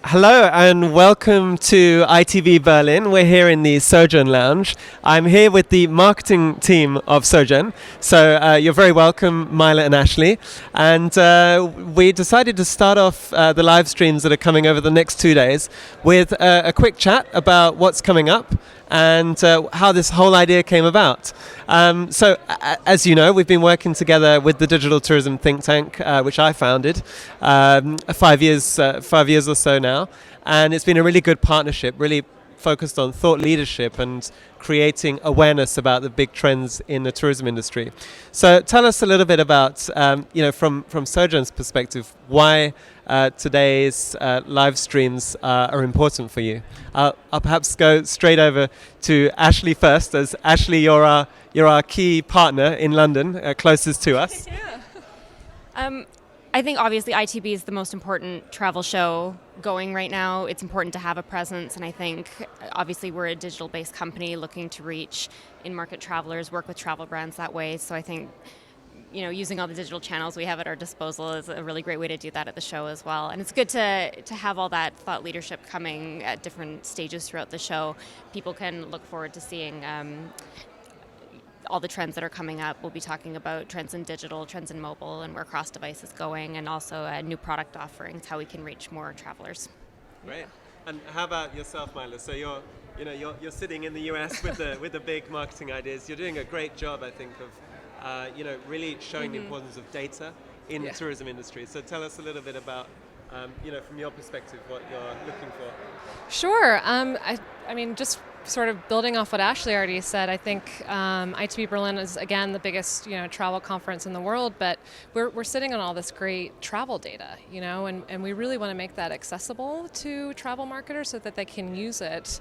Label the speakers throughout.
Speaker 1: Hello and welcome to ITB Berlin. We're here in the Sojourn Lounge. I'm here with the marketing team of Sojourn. So you're very welcome, Mila and Ashley. And we decided to start off the live streams that are coming over the next 2 days with a quick chat about what's coming up and how this whole idea came about. As you know, we've been working together with the Digital Tourism Think Tank, which I founded 5 years or so now, and it's been a really good partnership, really focused on thought leadership and creating awareness about the big trends in the tourism industry. So tell us a little bit about, from Sojourn's perspective, why today's live streams are important for you. I'll perhaps go straight over to Ashley first, as Ashley, you're our key partner in London, closest to us.
Speaker 2: Yeah. I think obviously ITB is the most important travel show going right now. It's important to have a presence, and I think obviously we're a digital-based company looking to reach in-market travelers, work with travel brands that way. So I think using all the digital channels we have at our disposal is a really great way to do that at the show as well. And it's good to have all that thought leadership coming at different stages throughout the show. People can look forward to seeing all the trends that are coming up. We'll be talking about trends in digital, trends in mobile, and where cross-device is going, and also new product offerings, how we can reach more travelers.
Speaker 1: Great. And how about yourself, Mila? So you're sitting in the US with the big marketing ideas. You're doing a great job, I think, of really showing the importance of data in the tourism industry. So tell us a little bit about from your perspective, what you're looking for.
Speaker 3: Sure. I mean, just sort of building off what Ashley already said, I think ITB Berlin is, again, the biggest travel conference in the world, but we're sitting on all this great travel data, and we really want to make that accessible to travel marketers so that they can use it.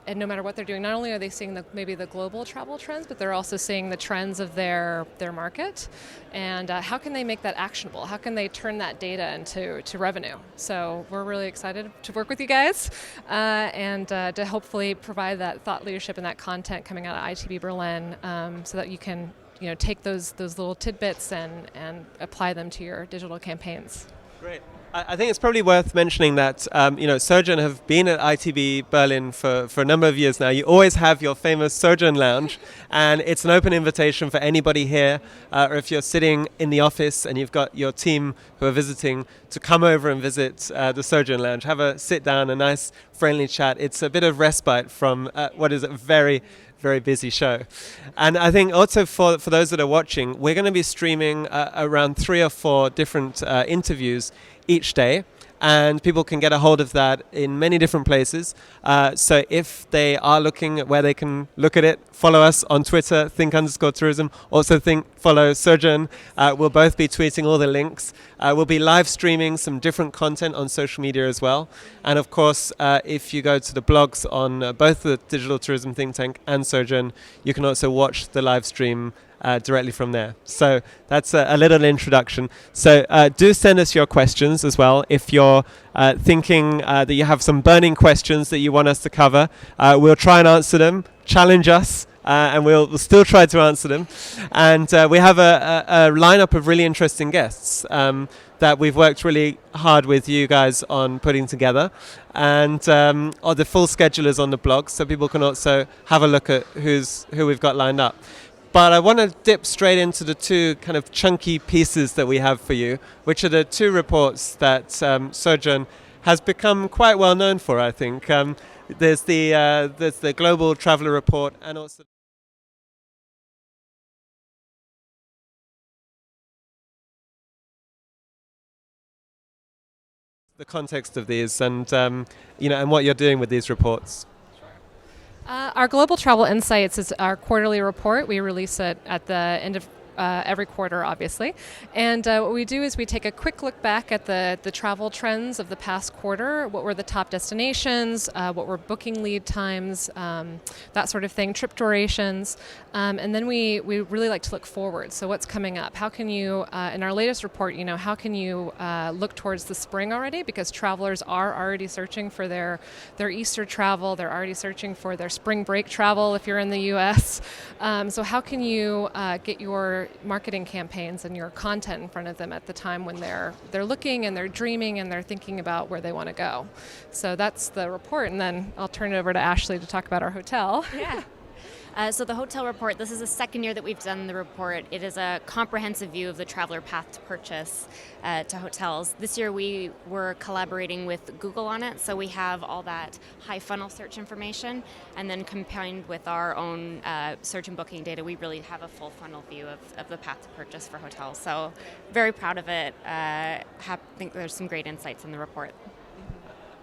Speaker 3: And no matter what they're doing, not only are they seeing maybe the global travel trends, but they're also seeing the trends of their market. And how can they make that actionable? How can they turn that data into revenue? So we're really excited to work with you guys and to hopefully provide that thought leadership and that content coming out of ITB Berlin so that you can take those little tidbits and apply them to your digital campaigns.
Speaker 1: Great. I think it's probably worth mentioning that Sojourn have been at ITB Berlin for a number of years now. You always have your famous Sojourn Lounge, and it's an open invitation for anybody here, or if you're sitting in the office and you've got your team who are visiting, to come over and visit the Sojourn Lounge. Have a sit down, a nice friendly chat. It's a bit of respite from what is a very busy show. And I think also for those that are watching, we're going to be streaming around 3 or 4 different interviews each day, and people can get a hold of that in many different places. So if they are looking at where they can look at it, follow us on Twitter, think_tourism. Also follow Sojourn. We'll both be tweeting all the links. We'll be live streaming some different content on social media as well. And of course, if you go to the blogs on both the Digital Tourism Think Tank and Sojourn, you can also watch the live stream directly from there. So that's a little introduction. So do send us your questions as well. If you're thinking that you have some burning questions that you want us to cover, we'll try and answer them. Challenge us, and we'll still try to answer them. And we have a lineup of really interesting guests that we've worked really hard with you guys on putting together. And the full schedule is on the blog, so people can also have a look at who we've got lined up. But I want to dip straight into the 2 kind of chunky pieces that we have for you, which are the 2 reports that Sojourn has become quite well known for, I think. There's the Global Traveller Report, and also the context of these and and what you're doing with these reports.
Speaker 3: Our Global Travel Insights is our quarterly report. We release it at the end of every quarter, obviously. And what we do is we take a quick look back at the travel trends of the past quarter. What were the top destinations? What were booking lead times? That sort of thing, trip durations. And then we really like to look forward. So what's coming up? How can you, in our latest report, how can you look towards the spring already? Because travelers are already searching for their Easter travel. They're already searching for their spring break travel if you're in the US. So how can you get your your marketing campaigns and your content in front of them at the time when they're looking and they're dreaming and they're thinking about where they want to go. So that's the report, and then I'll turn it over to Ashley to talk about our hotel.
Speaker 2: Yeah. So the hotel report, this is the second year that we've done the report. It is a comprehensive view of the traveler path to purchase to hotels. This year we were collaborating with Google on it, so we have all that high funnel search information, and then combined with our own search and booking data, we really have a full funnel view of the path to purchase for hotels. So very proud of it. Think there's some great insights in the report.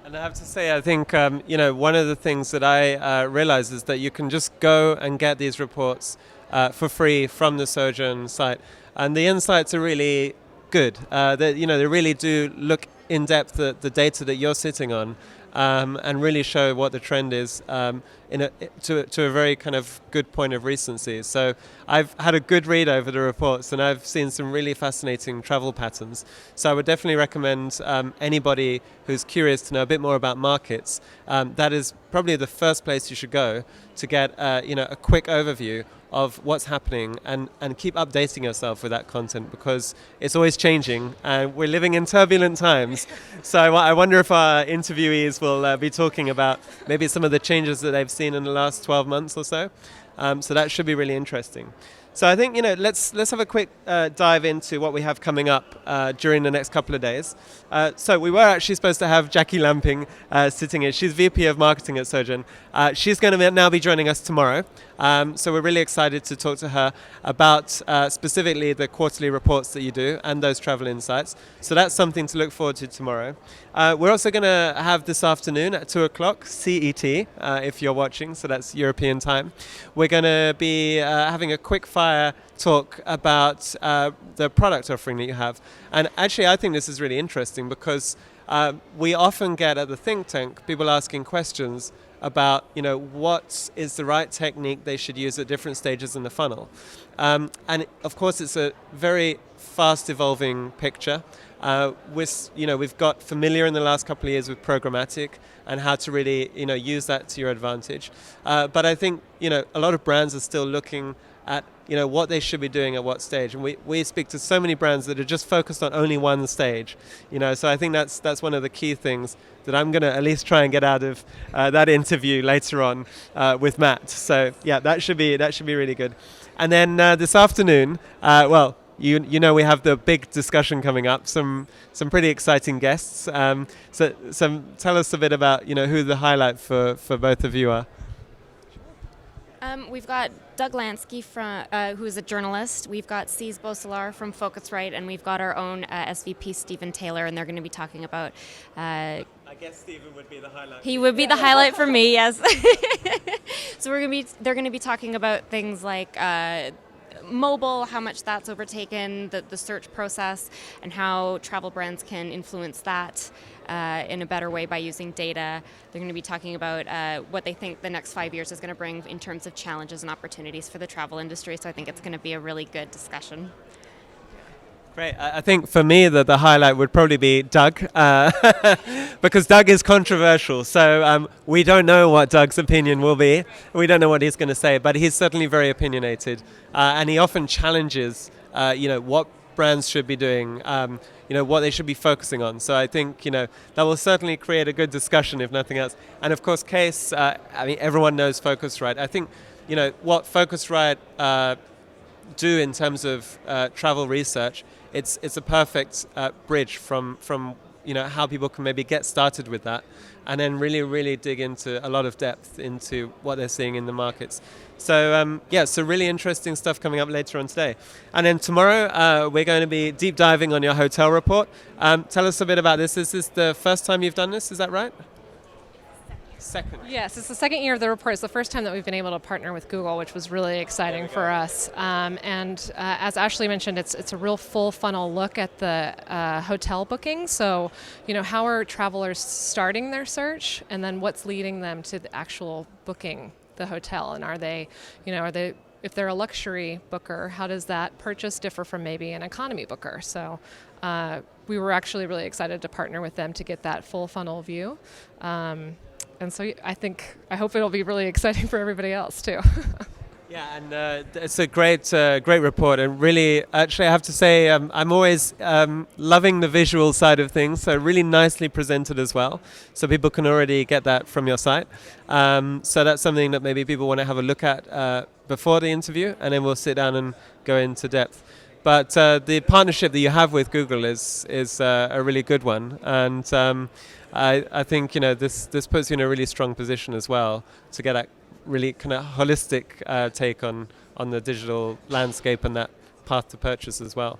Speaker 1: And I have to say, I think, one of the things that I realize is that you can just go and get these reports for free from the Sojourn site. And the insights are really good. They really do look in depth at the data that you're sitting on and really show what the trend is to a very kind of good point of recency. So I've had a good read over the reports, and I've seen some really fascinating travel patterns. So I would definitely recommend anybody who's curious to know a bit more about markets, that is probably the first place you should go to get a quick overview of what's happening, and keep updating yourself with that content, because it's always changing and we're living in turbulent times. So I wonder if our interviewees will be talking about maybe some of the changes that they've seen in the last 12 months or so. So that should be really interesting. So I think, let's have a quick dive into what we have coming up during the next couple of days. So we were actually supposed to have Jackie Lamping sitting here. She's VP of Marketing at Sojourn. She's going to now be joining us tomorrow. So we're really excited to talk to her about specifically the quarterly reports that you do and those travel insights. So that's something to look forward to tomorrow. We're also going to have this afternoon at 2 o'clock CET, if you're watching, so that's European time. We're going to be having a quick fire talk about the product offering that you have. And actually, I think this is really interesting because we often get at the think tank people asking questions about, what is the right technique they should use at different stages in the funnel. And of course, it's a very fast evolving picture. We've got familiar in the last couple of years with programmatic and how to really, use that to your advantage. But I think, a lot of brands are still looking at, what they should be doing at what stage. And we speak to so many brands that are just focused on only one stage, so I think that's one of the key things that I'm going to at least try and get out of that interview later on with Matt. So yeah, that should be really good. And then this afternoon, we have the big discussion coming up, some pretty exciting guests. So tell us a bit about, who the highlight for both of you are.
Speaker 2: We've got Doug Lansky, who is a journalist. We've got C's Beausolar from Focusrite, and we've got our own SVP, Stephen Taylor, and they're going to be talking about... I
Speaker 1: guess Stephen would be the highlight.
Speaker 2: He would be the highlight for me, yes. So they're going to be talking about things like mobile, how much that's overtaken the search process, and how travel brands can influence that in a better way by using data. They're going to be talking about what they think the next 5 years is going to bring in terms of challenges and opportunities for the travel industry. So I think it's going to be a really good discussion.
Speaker 1: Great. I think for me the highlight would probably be Doug, because Doug is controversial. So we don't know what Doug's opinion will be. We don't know what he's going to say, but he's certainly very opinionated, and he often challenges, what brands should be doing, what they should be focusing on. So I think, that will certainly create a good discussion, if nothing else. And of course, Case, everyone knows Focusrite. I think, what Focusrite do in terms of travel research, it's a perfect bridge from how people can maybe get started with that, and then really dig into a lot of depth into what they're seeing in the markets. So so really interesting stuff coming up later on today. And then tomorrow we're going to be deep diving on your hotel report. Tell us a bit about this. Is this the first time you've done this? Is that right? Second.
Speaker 3: Yes, it's the second year of the report. It's the first time that we've been able to partner with Google, which was really exciting for us. And as Ashley mentioned, it's a real full funnel look at the hotel booking. So, how are travelers starting their search, and then what's leading them to the actual booking the hotel, and are they if they're a luxury booker, how does that purchase differ from maybe an economy booker? So we were actually really excited to partner with them to get that full funnel view. And so I hope it'll be really exciting for everybody else too.
Speaker 1: Yeah, and it's a great report, and really, actually, I have to say, I'm always loving the visual side of things. So really nicely presented as well, so people can already get that from your site. So that's something that maybe people want to have a look at before the interview, and then we'll sit down and go into depth. But the partnership that you have with Google is a really good one, and I think this puts you in a really strong position as well to get that really kind of holistic take on the digital landscape and that path to purchase as well.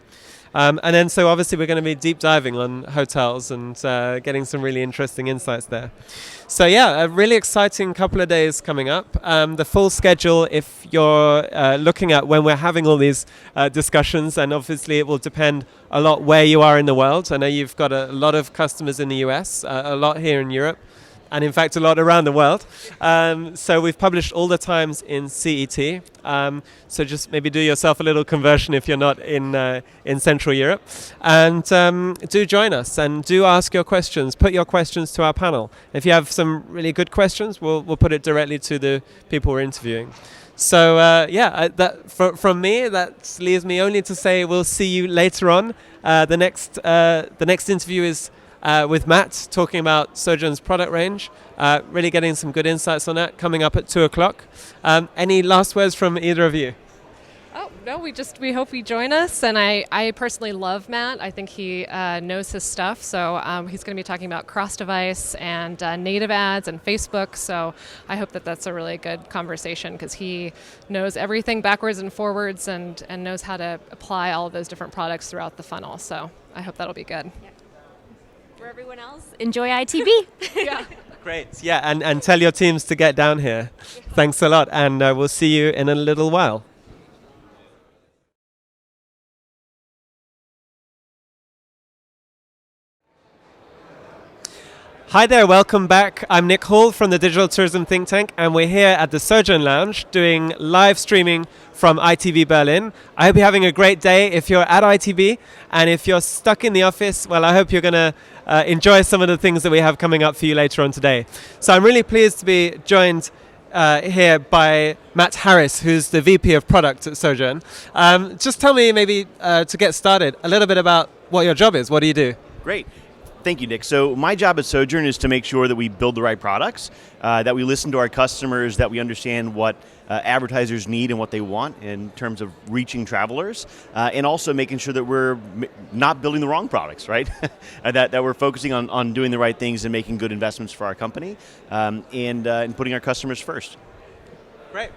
Speaker 1: And then so obviously we're going to be deep diving on hotels and getting some really interesting insights there. So yeah, a really exciting couple of days coming up. The full schedule, if you're looking at when we're having all these discussions, and obviously it will depend a lot where you are in the world. I know you've got a lot of customers in the US, a lot here in Europe, and in fact a lot around the world. So we've published all the times in CET. So just maybe do yourself a little conversion if you're not in Central Europe. And do join us and do ask your questions. Put your questions to our panel. If you have some really good questions, we'll put it directly to the people we're interviewing. So from me, that leaves me only to say we'll see you later on. The next interview is with Matt, talking about Sojourn's product range, really getting some good insights on that, coming up at 2:00. Any last words from either of you?
Speaker 3: Oh, no, we hope you join us. And I personally love Matt. I think he knows his stuff. So he's going to be talking about cross-device and native ads and Facebook. So I hope that's a really good conversation because he knows everything backwards and forwards and knows how to apply all of those different products throughout the funnel. So I hope that'll be good.
Speaker 2: Yeah. For everyone else, enjoy ITB.
Speaker 3: Yeah.
Speaker 1: Great. Yeah, and tell your teams to get down here. Thanks a lot, and we'll see you in a little while. Hi there, welcome back. I'm Nick Hall from the Digital Tourism Think Tank, and we're here at the Sojourn Lounge doing live streaming from ITB Berlin. I hope you're having a great day if you're at ITB, and if you're stuck in the office, well, I hope you're going to enjoy some of the things that we have coming up for you later on today. So I'm really pleased to be joined here by Matt Harris, who's the VP of Product at Sojourn. Just tell me maybe to get started a little bit about what your job is. What do you do?
Speaker 4: Great. Thank you, Nick. So my job at Sojourn is to make sure that we build the right products, that we listen to our customers, that we understand what advertisers need and what they want in terms of reaching travelers, and also making sure that we're not building the wrong products, right? that we're focusing on doing the right things and making good investments for our company, and putting our customers first.
Speaker 1: Great.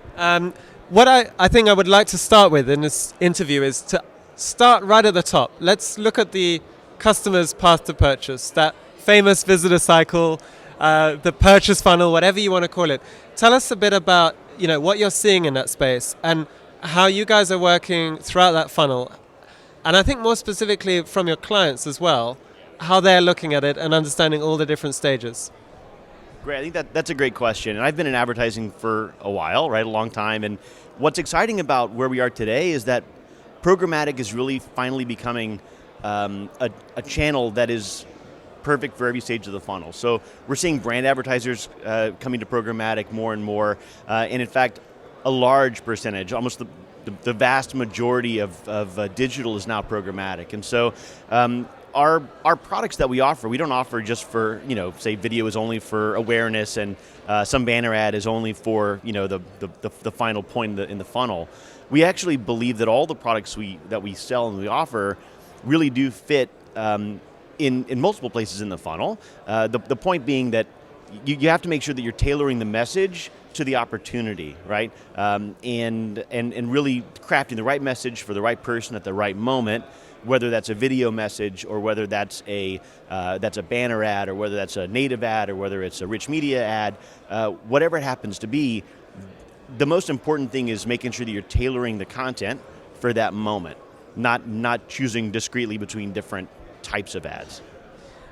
Speaker 1: What I think I would like to start with in this interview is to start right at the top. Let's look at the customer's path to purchase, that famous visitor cycle, the purchase funnel, whatever you want to call it. Tell us a bit about what you're seeing in that space and how you guys are working throughout that funnel. And I think more specifically from your clients as well, how they're looking at it and understanding all the different stages.
Speaker 4: Great, I think that's a great question. And I've been in advertising for a while, right, a long time. And what's exciting about where we are today is that programmatic is really finally becoming a channel that is perfect for every stage of the funnel. So we're seeing brand advertisers coming to programmatic more and more, and in fact, a large percentage, almost the vast majority of digital is now programmatic. And so our products that we offer, we don't offer just for, say video is only for awareness and some banner ad is only for, the final point in the funnel. We actually believe that all the products that we sell and we offer really do fit in multiple places in the funnel. The point being that you have to make sure that you're tailoring the message to the opportunity, right? And really crafting the right message for the right person at the right moment, whether that's a video message or whether that's a banner ad or whether that's a native ad or whether it's a rich media ad, whatever it happens to be. The most important thing is making sure that you're tailoring the content for that moment. Not choosing discreetly between different types of ads.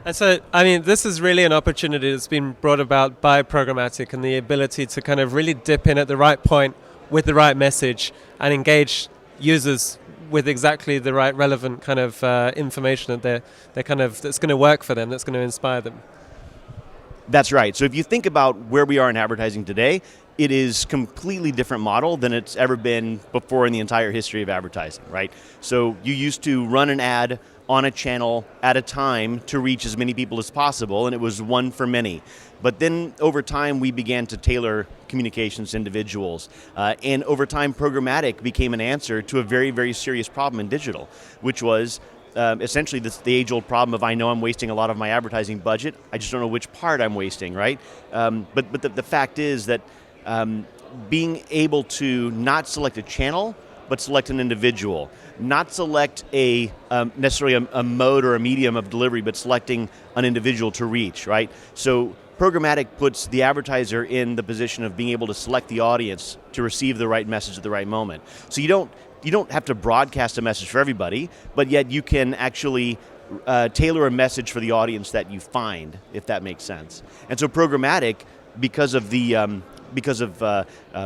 Speaker 1: And so, this is really an opportunity that's been brought about by programmatic and the ability to kind of really dip in at the right point with the right message and engage users with exactly the right relevant kind of information that they're kind of that's going to work for them, that's going to inspire them.
Speaker 4: That's right. So if you think about where we are in advertising today, it is completely different model than it's ever been before in the entire history of advertising, right? So you used to run an ad on a channel at a time to reach as many people as possible, and it was one for many. But then over time, we began to tailor communications to individuals. And over time, programmatic became an answer to a very, very serious problem in digital, which was essentially the age-old problem of I know I'm wasting a lot of my advertising budget, I just don't know which part I'm wasting, right? But the fact is that being able to not select a channel, but select an individual, not select necessarily a mode or a medium of delivery, but selecting an individual to reach, right? So programmatic puts the advertiser in the position of being able to select the audience to receive the right message at the right moment. So you don't have to broadcast a message for everybody, but yet you can actually tailor a message for the audience that you find, if that makes sense. And so programmatic, because of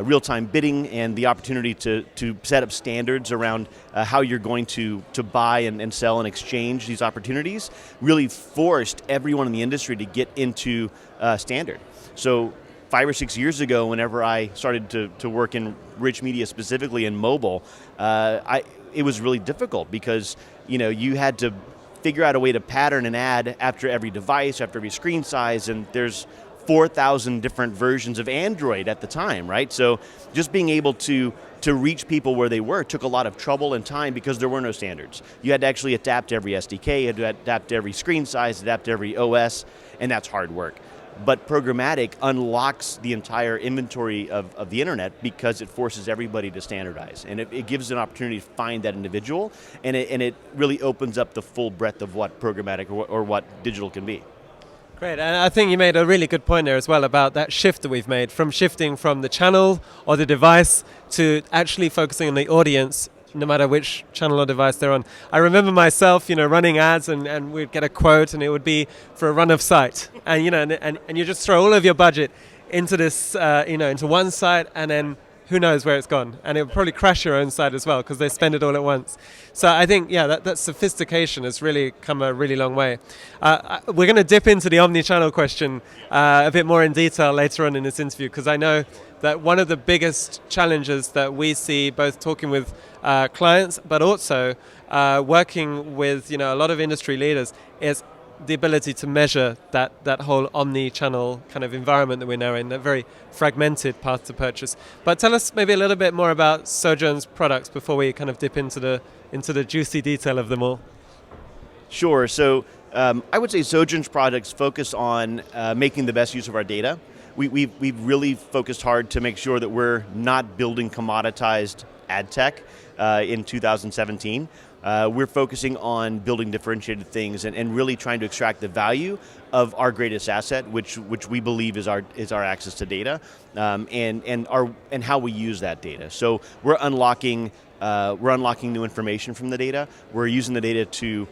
Speaker 4: real-time bidding and the opportunity to set up standards around how you're going to buy and sell and exchange these opportunities, really forced everyone in the industry to get into standard. So 5 or 6 years ago, whenever I started to work in rich media, specifically in mobile, it was really difficult because you had to figure out a way to pattern an ad after every device, after every screen size, and there's 4,000 different versions of Android at the time, right? So just being able to reach people where they were took a lot of trouble and time because there were no standards. You had to actually adapt to every SDK, you had to adapt to every screen size, adapt to every OS, and that's hard work. But programmatic unlocks the entire inventory of the internet because it forces everybody to standardize. And it gives an opportunity to find that individual, and it really opens up the full breadth of what programmatic or what digital can be.
Speaker 1: Great, and I think you made a really good point there as well about that shift that we've made from shifting from the channel or the device to actually focusing on the audience, no matter which channel or device they're on. I remember myself, running ads and we'd get a quote and it would be for a run of site. And, and you just throw all of your budget into this, into one site, and then who knows where it's gone. And it would probably crash your own site as well because they spend it all at once. So I think, that sophistication has really come a really long way. We're going to dip into the omni-channel question a bit more in detail later on in this interview, because I know that one of the biggest challenges that we see, both talking with clients, but also working with a lot of industry leaders, is the ability to measure that whole omni-channel kind of environment that we're now in, a very fragmented path to purchase. But tell us maybe a little bit more about Sojourn's products before we kind of dip into the juicy detail of them all.
Speaker 4: Sure. So I would say Sojourn's products focus on making the best use of our data. We've really focused hard to make sure that we're not building commoditized ad tech in 2017. We're focusing on building differentiated things and really trying to extract the value of our greatest asset, which we believe is our access to data, and how we use that data. So we're unlocking new information from the data. We're using the data to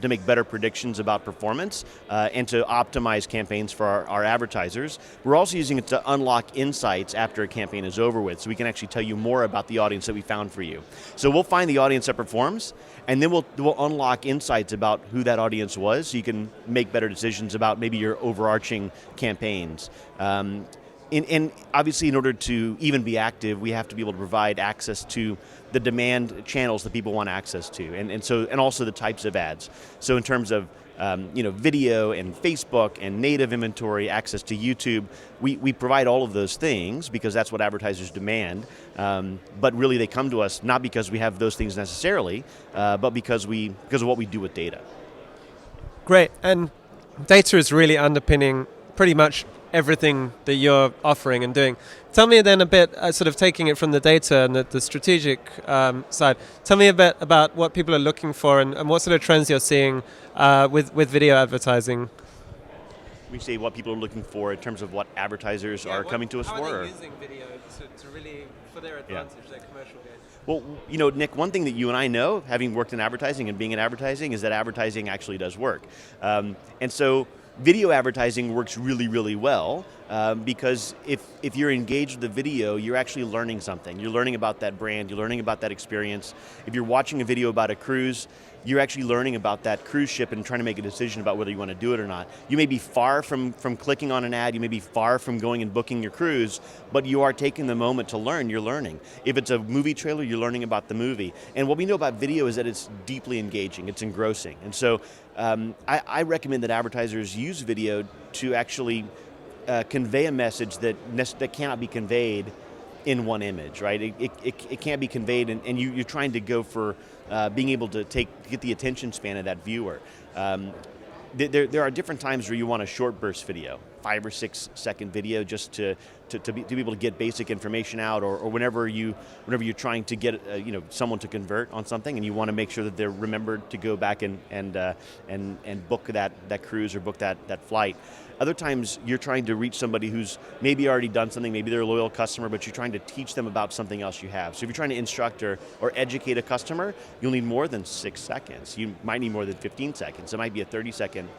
Speaker 4: make better predictions about performance and to optimize campaigns for our advertisers. We're also using it to unlock insights after a campaign is over with, so we can actually tell you more about the audience that we found for you. So we'll find the audience that performs, and then we'll unlock insights about who that audience was, so you can make better decisions about maybe your overarching campaigns. And obviously, in order to even be active, we have to be able to provide access to the demand channels that people want access to, and also the types of ads. So in terms of video and Facebook and native inventory, access to YouTube, we provide all of those things because that's what advertisers demand. But really, they come to us not because we have those things necessarily, but because of what we do with data.
Speaker 1: Great, and data is really underpinning pretty much everything that you're offering and doing. Tell me then a bit, sort of taking it from the data and the strategic side, tell me a bit about what people are looking for and what sort of trends you're seeing with video advertising.
Speaker 4: We say what people are looking for in terms of what advertisers are coming to us for?
Speaker 1: How are they using video to really, for their advantage, their commercial gain?
Speaker 4: Well, Nick, one thing that you and I know, having worked in advertising and being in advertising, is that advertising actually does work. And so video advertising works really, really well because if you're engaged with the video, you're actually learning something. You're learning about that brand, you're learning about that experience. If you're watching a video about a cruise, you're actually learning about that cruise ship and trying to make a decision about whether you want to do it or not. You may be far from clicking on an ad, you may be far from going and booking your cruise, but you are taking the moment to learn, you're learning. If it's a movie trailer, you're learning about the movie. And what we know about video is that it's deeply engaging, it's engrossing. And so I recommend that advertisers use video to actually convey a message that cannot be conveyed in one image, right? It can't be conveyed, and you're trying to go for being able to get the attention span of that viewer. There are different times where you want a short burst video, 5 or 6 second video, just to be able to get basic information out, or whenever you're trying to get someone to convert on something, and you want to make sure that they're remembered to go back and book that cruise or book that flight. Other times you're trying to reach somebody who's maybe already done something, maybe they're a loyal customer, but you're trying to teach them about something else you have. So if you're trying to instruct or educate a customer, you'll need more than 6 seconds. You might need more than 15 seconds. It might be a 30-second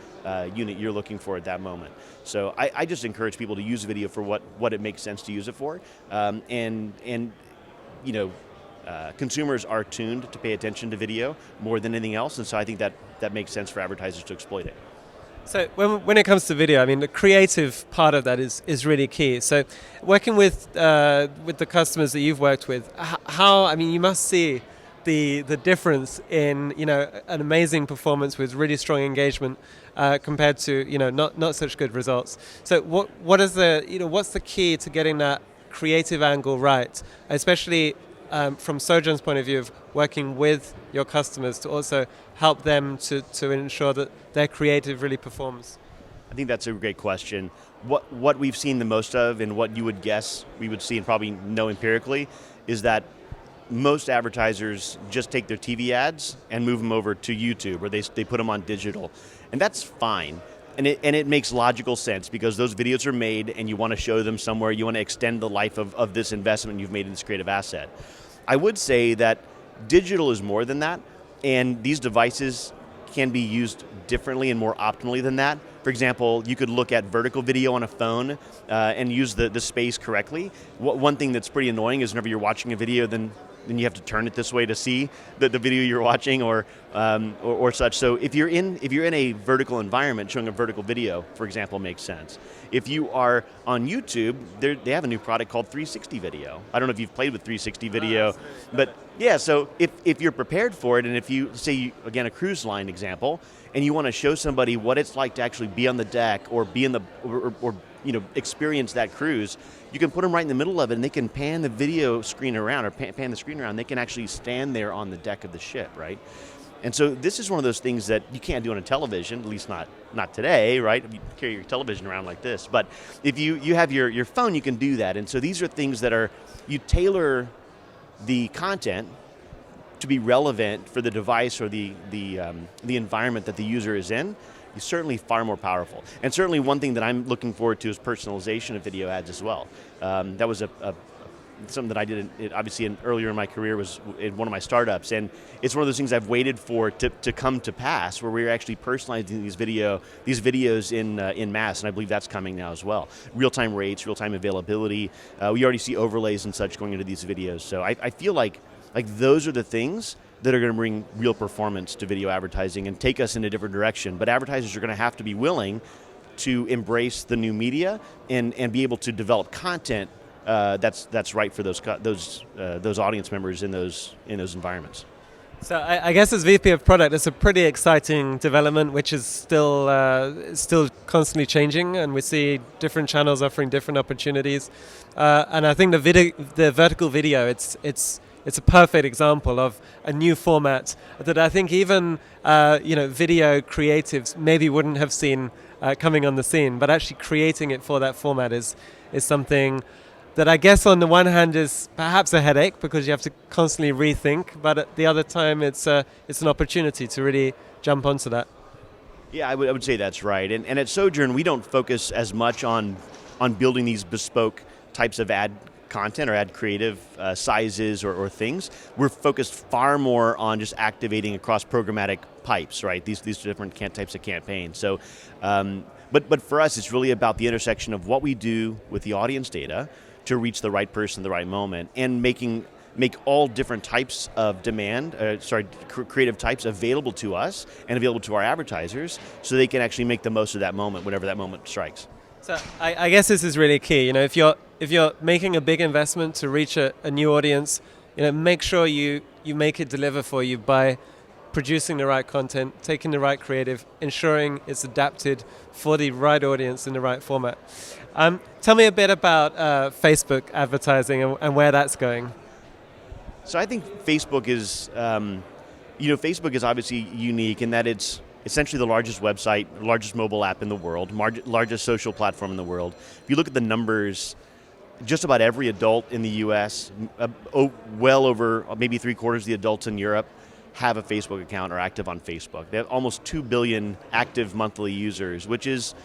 Speaker 4: unit you're looking for at that moment. So I just encourage people to use video for what it makes sense to use it for. Consumers are tuned to pay attention to video more than anything else, and so I think that makes sense for advertisers to exploit it.
Speaker 1: So when it comes to video, I mean, the creative part of that is really key. So working with the customers that you've worked with, you must see the difference in an amazing performance with really strong engagement compared to not such good results. So what's the key to getting that creative angle right, especially from Sojourn's point of view of working with your customers to also help them to ensure that their creative really performs?
Speaker 4: I think that's a great question. What we've seen the most of, and what you would guess we would see and probably know empirically, is that most advertisers just take their TV ads and move them over to YouTube, or they put them on digital. And that's fine. And it makes logical sense, because those videos are made and you want to show them somewhere, you want to extend the life of this investment you've made in this creative asset. I would say that digital is more than that, and these devices can be used differently and more optimally than that. For example, you could look at vertical video on a phone and use the space correctly. One thing that's pretty annoying is whenever you're watching a video, then you have to turn it this way to see the video you're watching, or such. So if you're in a vertical environment, showing a vertical video, for example, makes sense. If you are on YouTube, they have a new product called 360 video. I don't know if you've played with 360 video, but yeah. So if you're prepared for it, and if you say again a cruise line example, and you want to show somebody what it's like to actually be on the deck or be in the or experience that cruise, you can put them right in the middle of it, and they can pan the video screen around, or pan the screen around. They can actually stand there on the deck of the ship, right? And so this is one of those things that you can't do on a television, at least not today, right? If you carry your television around like this. But if you have your phone, you can do that. And so these are things that you tailor the content to be relevant for the device or the environment that the user is in. Is certainly far more powerful. And certainly one thing that I'm looking forward to is personalization of video ads as well. That was something that I did obviously earlier in my career, was in one of my startups, and it's one of those things I've waited for to come to pass, where we're actually personalizing these videos in mass, and I believe that's coming now as well. Real-time rates, real-time availability. We already see overlays and such going into these videos. So I feel like those are the things that are going to bring real performance to video advertising and take us in a different direction. But advertisers are going to have to be willing to embrace the new media and be able to develop content that's right for those audience members in those environments.
Speaker 1: So I guess as VP of product, it's a pretty exciting development, which is still constantly changing, and we see different channels offering different opportunities. And I think the vertical video, it's a perfect example of a new format that I think even video creatives maybe wouldn't have seen coming on the scene, but actually creating it for that format is something that I guess on the one hand is perhaps a headache, because you have to constantly rethink, but at the other time it's an opportunity to really jump onto that.
Speaker 4: Yeah, I would say that's right. And at Sojourn, we don't focus as much on building these bespoke types of ad content or ad creative sizes or things. We're focused far more on just activating across programmatic pipes, right? These different types of campaigns. So, but for us, it's really about the intersection of what we do with the audience data to reach the right person at the right moment, and making make all different types of creative types available to us and available to our advertisers, so they can actually make the most of that moment whenever that moment strikes.
Speaker 1: So I guess this is really key. If you're making a big investment to reach a new audience, make sure you make it deliver for you by producing the right content, taking the right creative, ensuring it's adapted for the right audience in the right format. Tell me a bit about Facebook advertising and where that's going.
Speaker 4: So I think Facebook is, Facebook is obviously unique in that it's essentially the largest website, largest mobile app in the world, largest social platform in the world. If you look at the numbers, just about every adult in the U.S., well over maybe 3/4 of the adults in Europe have a Facebook account or active on Facebook. They have almost 2 billion active monthly users, which is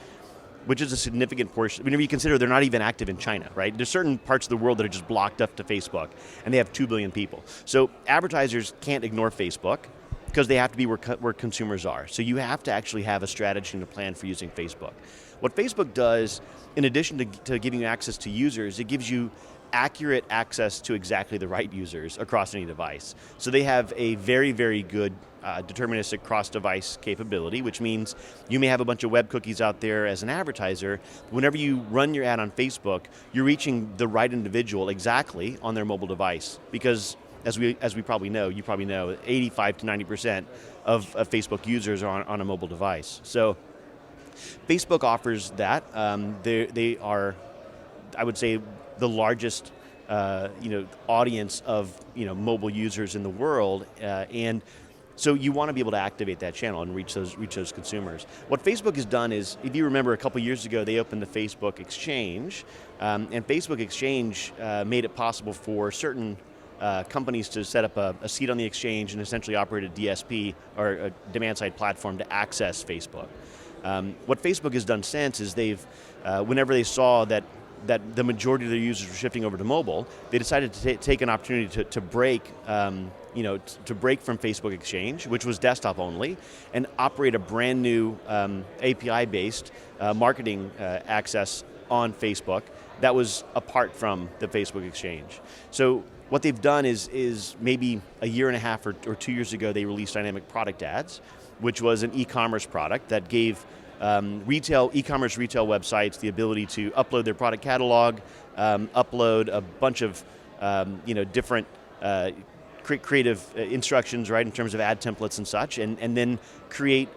Speaker 4: a significant portion. Whenever you consider they're not even active in China, right? There's certain parts of the world that are just blocked up to Facebook, and they have 2 billion people. So advertisers can't ignore Facebook because they have to be where consumers are. So you have to actually have a strategy and a plan for using Facebook. What Facebook does, in addition to giving you access to users, it gives you accurate access to exactly the right users across any device. So they have a very, very good deterministic cross-device capability, which means you may have a bunch of web cookies out there as an advertiser. Whenever you run your ad on Facebook, you're reaching the right individual exactly on their mobile device, because as we probably know, you probably know, 85 to 90% of Facebook users are on a mobile device. So Facebook offers that. They are, I would say, the largest audience of mobile users in the world, and so you want to be able to activate that channel and reach those consumers. What Facebook has done is, if you remember, a couple years ago they opened the Facebook Exchange, and Facebook Exchange made it possible for certain companies to set up a seat on the exchange and essentially operate a DSP, or a demand-side platform, to access Facebook. What Facebook has done since is they've, whenever they saw that the majority of their users were shifting over to mobile, they decided to take an opportunity to break, to break from Facebook Exchange, which was desktop only, and operate a brand new API-based marketing access on Facebook that was apart from the Facebook Exchange. So what they've done is maybe a year and a half or 2 years ago, they released Dynamic Product Ads, which was an e-commerce product that gave e-commerce retail websites the ability to upload their product catalog, upload a bunch of different creative instructions, right, in terms of ad templates and such, and then create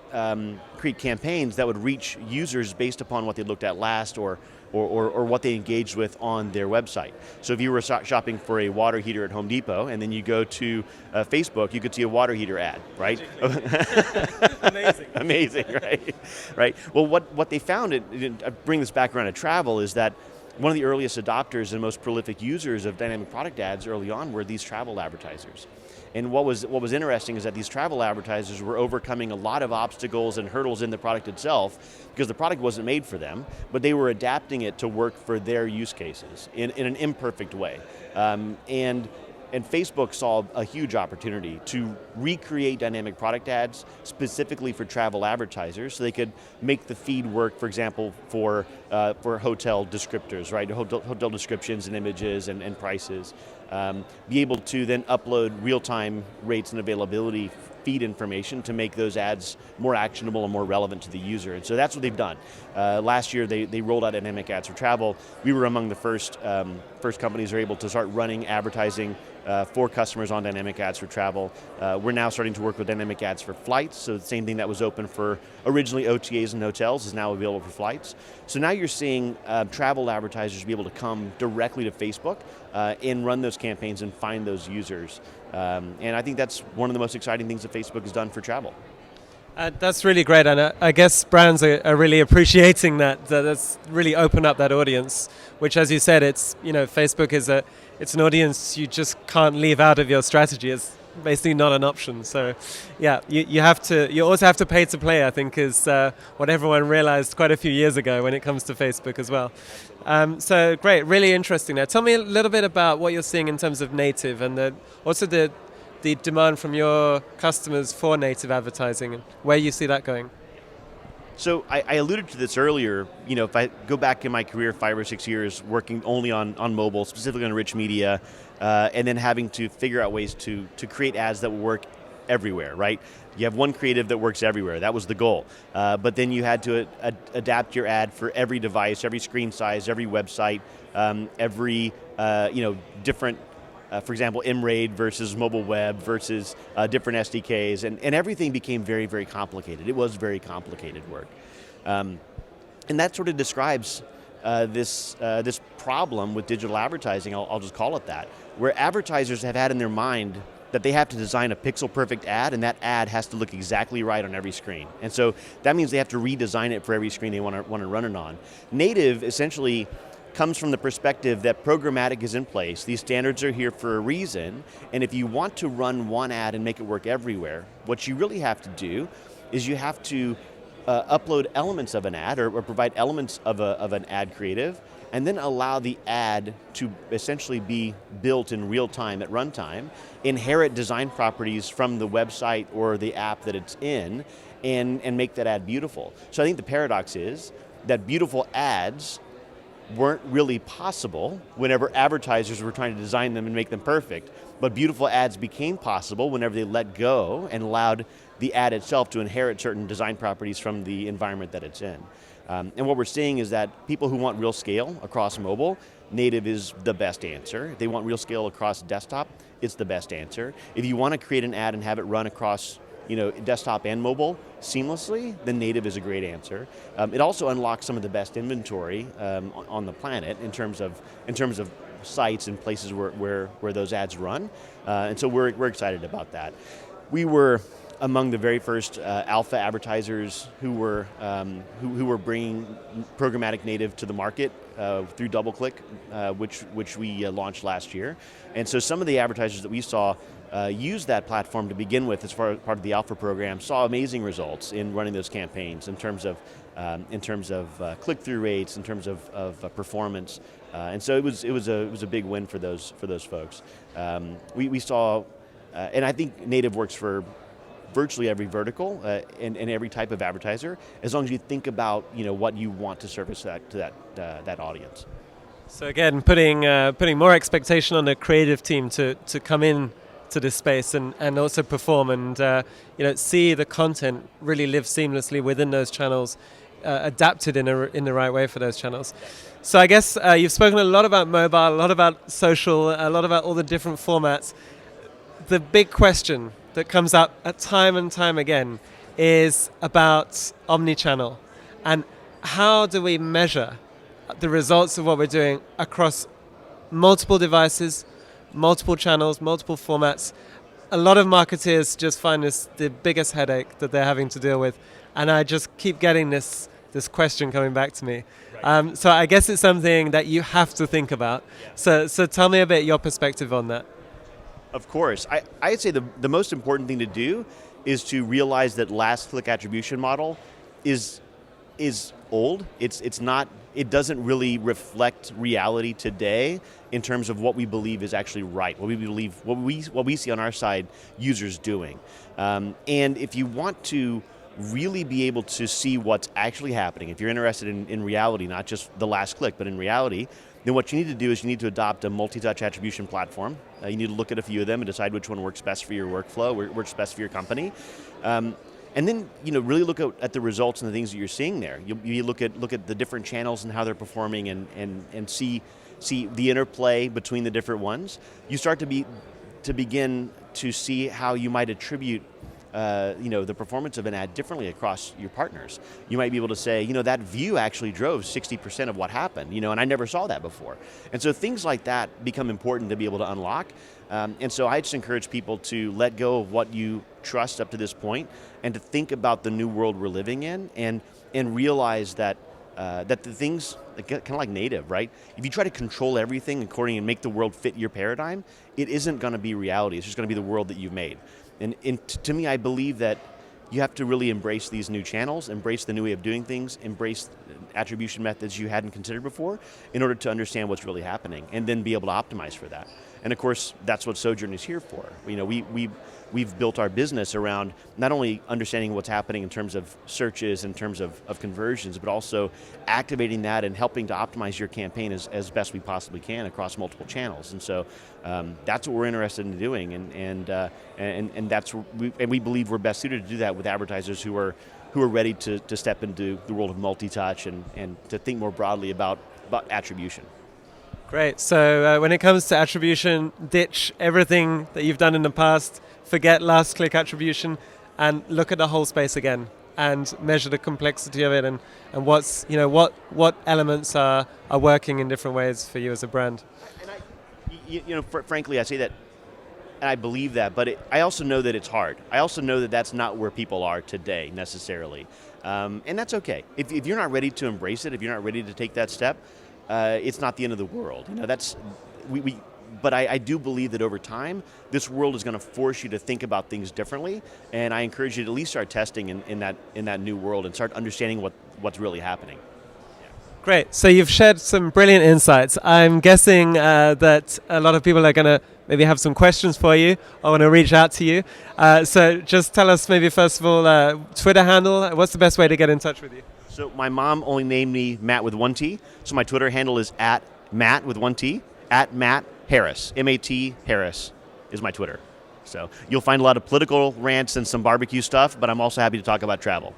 Speaker 4: campaigns that would reach users based upon what they looked at last, or what they engaged with on their website. So if you were shopping for a water heater at Home Depot and then you go to Facebook, you could see a water heater ad, right?
Speaker 1: Amazing.
Speaker 4: Amazing, right? Well, what they found, I bring this back around to travel, is that one of the earliest adopters and most prolific users of dynamic product ads early on were these travel advertisers. And what was interesting is that these travel advertisers were overcoming a lot of obstacles and hurdles in the product itself, because the product wasn't made for them, but they were adapting it to work for their use cases in an imperfect way. And Facebook saw a huge opportunity to recreate dynamic product ads specifically for travel advertisers, so they could make the feed work, for example, for hotel descriptors, right? Hotel descriptions and images and prices. Be able to then upload real-time rates and availability feed information to make those ads more actionable and more relevant to the user. And so that's what they've done. Last year they rolled out dynamic ads for travel. We were among the first companies who are able to start running advertising for customers on dynamic ads for travel. We're now starting to work with dynamic ads for flights, so the same thing that was open for originally OTAs and hotels is now available for flights. So now you're seeing travel advertisers be able to come directly to Facebook and run those campaigns and find those users. And I think that's one of the most exciting things that Facebook has done for travel.
Speaker 1: That's really great, and I guess brands are really appreciating that's really opened up that audience, which, as you said, Facebook is it's an audience you just can't leave out of your strategy. It's basically not an option. So, yeah, you also have to pay to play, I think, is what everyone realized quite a few years ago when it comes to Facebook as well. So great, really interesting there. Tell me a little bit about what you're seeing in terms of native, and also the demand from your customers for native advertising, and where you see that going.
Speaker 4: So I alluded to this earlier. If I go back in my career 5 or 6 years working only on mobile, specifically on rich media, and then having to figure out ways to create ads that will work everywhere, right? You have one creative that works everywhere. That was the goal. But then you had to adapt your ad for every device, every screen size, every website, every different. For example, MRAID versus mobile web versus different SDKs, and everything became very, very complicated. It was very complicated work. And that sort of describes this problem with digital advertising, I'll just call it that, where advertisers have had in their mind that they have to design a pixel-perfect ad, and that ad has to look exactly right on every screen. And so that means they have to redesign it for every screen they want to run it on. Native essentially comes from the perspective that programmatic is in place. These standards are here for a reason, and if you want to run one ad and make it work everywhere, what you really have to do is you have to upload elements of an ad or provide elements of an ad creative, and then allow the ad to essentially be built in real time at runtime, inherit design properties from the website or the app that it's in, and make that ad beautiful. So I think the paradox is that beautiful ads weren't really possible whenever advertisers were trying to design them and make them perfect, but beautiful ads became possible whenever they let go and allowed the ad itself to inherit certain design properties from the environment that it's in. And what we're seeing is that people who want real scale across mobile, native is the best answer. If they want real scale across desktop, it's the best answer. If you want to create an ad and have it run across desktop and mobile seamlessly, then native is a great answer. It also unlocks some of the best inventory on the planet in terms of sites and places where those ads run, and so we're excited about that. We were among the very first alpha advertisers who were bringing programmatic native to the market through DoubleClick, which we launched last year, and so some of the advertisers that we saw used that platform to begin with as part of the alpha program saw amazing results in running those campaigns in terms of click-through rates, in terms of performance, and so it was a big win for those folks. We saw, and I think native works for virtually every vertical and every type of advertiser, as long as you think about what you want to service to that audience.
Speaker 1: So again, putting more expectation on the creative team to come in to this space and also perform and see the content really live seamlessly within those channels, adapted in the right way for those channels. So I guess you've spoken a lot about mobile, a lot about social, a lot about all the different formats. The big question that comes up at time and time again is about omni-channel, and how do we measure the results of what we're doing across multiple devices, multiple channels, multiple formats. A lot of marketeers just find this the biggest headache that they're having to deal with, and I just keep getting this question coming back to me. Right. So I guess it's something that you have to think about. Yeah. So tell me a bit your perspective on that.
Speaker 4: Of course. I'd say the most important thing to do is to realize that last click attribution model is old. It's not. It doesn't really reflect reality today in terms of what we believe is actually right. What we believe, what we see on our side, users doing. And if you want to really be able to see what's actually happening, if you're interested in reality, not just the last click, but in reality, then what you need to do is you need to adopt a multi-touch attribution platform. You need to look at a few of them and decide which one works best for your workflow, works best for your company. And then really look at the results and the things that you're seeing there. You look at the different channels and how they're performing and see the interplay between the different ones. You start to begin to see how you might attribute the performance of an ad differently across your partners. You might be able to say, that view actually drove 60% of what happened, and I never saw that before. And so things like that become important to be able to unlock. And so I just encourage people to let go of what you trust up to this point and to think about the new world we're living in and realize that the things, kind of like native, right? If you try to control everything according and make the world fit your paradigm, it isn't going to be reality. It's just going to be the world that you've made. And to me, I believe that you have to really embrace these new channels, embrace the new way of doing things, embrace attribution methods you hadn't considered before in order to understand what's really happening and then be able to optimize for that. And of course, that's what Sojourn is here for. We've built our business around not only understanding what's happening in terms of searches, in terms of conversions, but also activating that and helping to optimize your campaign as best we possibly can across multiple channels. And so that's what we're interested in doing, and we believe we're best suited to do that with advertisers who are ready to step into the world of multi-touch and to think more broadly about attribution.
Speaker 1: Great. So when it comes to attribution, ditch everything that you've done in the past, forget last click attribution, and look at the whole space again and measure the complexity of it and what's what elements are working in different ways for you as a brand.
Speaker 4: And frankly, I say that and I believe that, but I also know that it's hard. I also know that that's not where people are today necessarily, and that's okay. If you're not ready to embrace it, if you're not ready to take that step, it's not the end of the world. But I do believe that over time, this world is going to force you to think about things differently, and I encourage you to at least start testing in that new world and start understanding what's really happening.
Speaker 1: Great. So you've shared some brilliant insights. I'm guessing that a lot of people are going to maybe have some questions for you or want to reach out to you. So just tell us maybe first of all, Twitter handle. What's the best way to get in touch with you?
Speaker 4: So my mom only named me Matt with one T. So my Twitter handle is @Matt with one T, @Matt Harris. M-A-T Harris is my Twitter. So you'll find a lot of political rants and some barbecue stuff, but I'm also happy to talk about travel.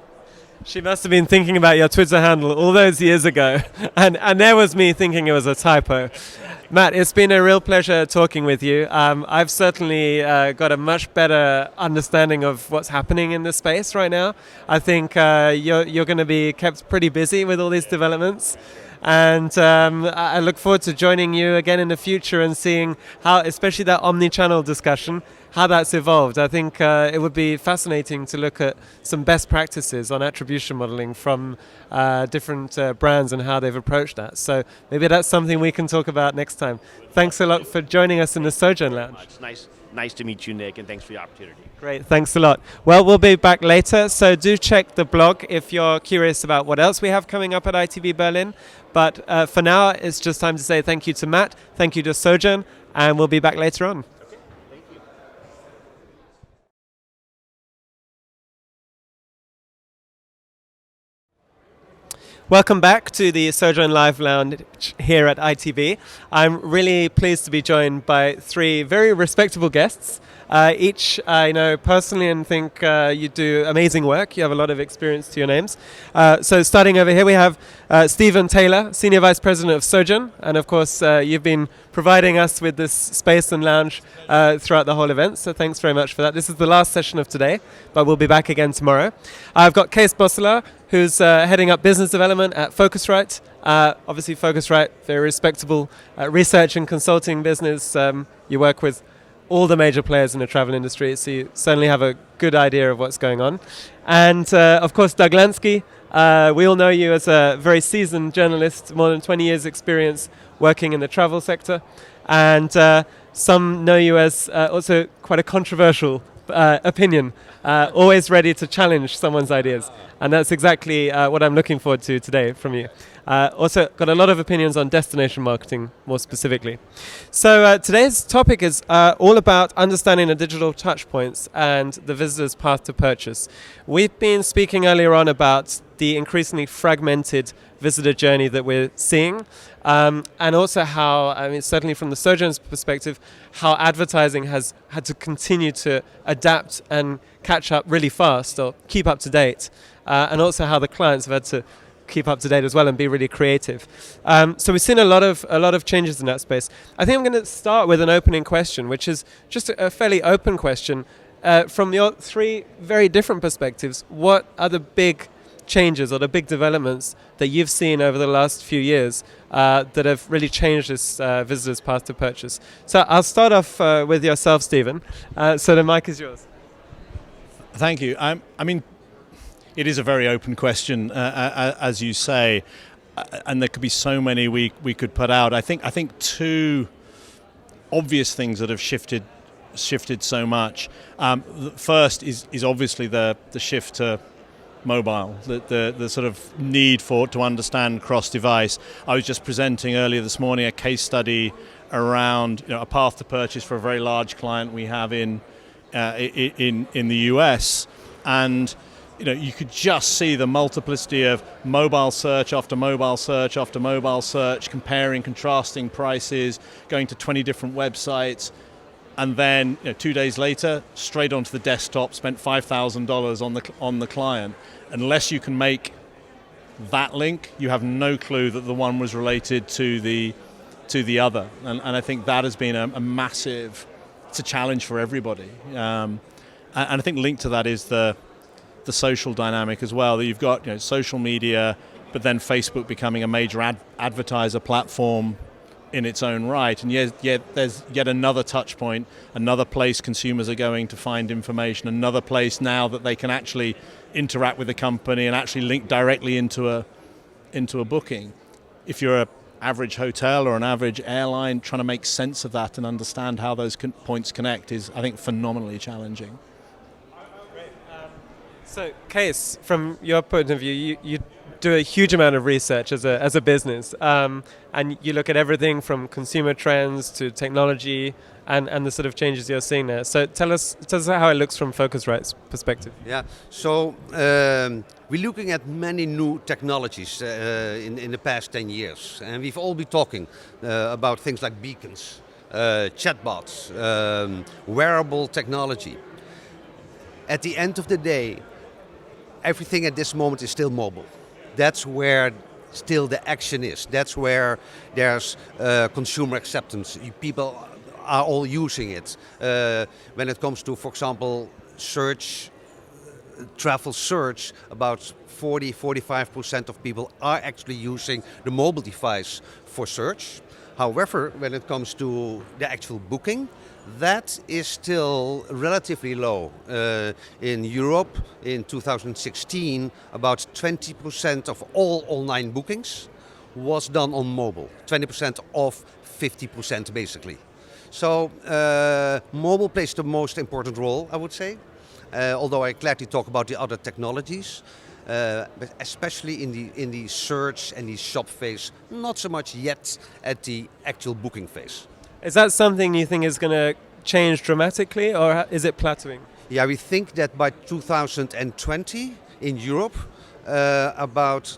Speaker 1: She must have been thinking about your Twitter handle all those years ago. And there was me thinking it was a typo. Matt, it's been a real pleasure talking with you. I've certainly got a much better understanding of what's happening in this space right now. I think you're going to be kept pretty busy with all these developments. And I look forward to joining you again in the future and seeing how, especially that omni-channel discussion, how that's evolved. I think it would be fascinating to look at some best practices on attribution modeling from different brands and how they've approached that. So maybe that's something we can talk about next time. Thanks a lot for joining us in the Sojourn Lounge.
Speaker 4: It's nice to meet you, Nick, and thanks for the opportunity.
Speaker 1: Great, thanks a lot. Well, we'll be back later, so do check the blog if you're curious about what else we have coming up at ITB Berlin. But for now, it's just time to say thank you to Matt, thank you to Sojourn, and we'll be back later on. Welcome back to the Sojourn Live Lounge here at ITB. I'm really pleased to be joined by three very respectable guests. Each I know personally and think you do amazing work. You have a lot of experience to your names. So starting over here we have Stephen Taylor, Senior Vice President of Sojourn. And of course you've been providing us with this space and lounge throughout the whole event. So thanks very much for that. This is the last session of today, but we'll be back again tomorrow. I've got Kees Bosselaar, who's heading up business development at Focusrite. Obviously Focusrite, very respectable research and consulting business. You work with all the major players in the travel industry, so you certainly have a good idea of what's going on. And of course, Doug Lansky, we all know you as a very seasoned journalist, more than 20 years experience working in the travel sector. And some know you as also quite a controversial opinion, always ready to challenge someone's ideas. And that's exactly what I'm looking forward to today from you. Also got a lot of opinions on destination marketing, more specifically. So today's topic is all about understanding the digital touch points and the visitor's path to purchase. We've been speaking earlier on about the increasingly fragmented visitor journey that we're seeing, and also how, I mean, certainly from the Sojourn's perspective, how advertising has had to continue to adapt and catch up really fast or keep up to date, and also how the clients have had to keep up to date as well and be really creative. So we've seen a lot of changes in that space. I think I'm going to start with an opening question, which is just a fairly open question. From your three very different perspectives, what are the big changes or the big developments that you've seen over the last few years that have really changed this visitor's path to purchase? So I'll start off with yourself, Stephen. So the mic is yours.
Speaker 5: Thank you. I mean, it is a very open question, as you say, and there could be so many we could put out. I think two obvious things that have shifted so much. First is obviously the shift to mobile, the sort of need to understand cross-device. I was just presenting earlier this morning a case study around a path to purchase for a very large client we have in the US, and you could just see the multiplicity of mobile search after mobile search after mobile search, comparing, contrasting prices, going to 20 different websites, and then 2 days later, straight onto the desktop, spent $5,000 on the client. Unless you can make that link, you have no clue that the one was related to the other. And I think that has been a massive, it's a challenge for everybody. And I think linked to that is the social dynamic as well, that you've got social media, but then Facebook becoming a major advertiser platform in its own right, and yet there's yet another touch point, another place consumers are going to find information, another place now that they can actually interact with the company and actually link directly into a booking. If you're an average hotel or an average airline, trying to make sense of that and understand how those points connect is, I think, phenomenally challenging.
Speaker 1: So, Case, from your point of view, you do a huge amount of research as a business, and you look at everything from consumer trends to technology and the sort of changes you're seeing there. So tell us how it looks from Focusrite's perspective.
Speaker 6: Yeah, so we're looking at many new technologies in the past 10 years, and we've all been talking about things like beacons, chatbots, wearable technology. At the end of the day, everything at this moment is still mobile. That's where still the action is. That's where there's consumer acceptance. People are all using it. When it comes to, for example, search, travel search, about 40-45% of people are actually using the mobile device for search. However, when it comes to the actual booking, that is still relatively low. In Europe, in 2016, about 20% of all online bookings was done on mobile. 20% of 50% basically. So mobile plays the most important role, I would say. Although I gladly talk about the other technologies. But especially in the search and the shop phase, not so much yet at the actual booking phase.
Speaker 1: Is that something you think is going to change dramatically, or is it plateauing?
Speaker 6: Yeah, we think that by 2020 in Europe, about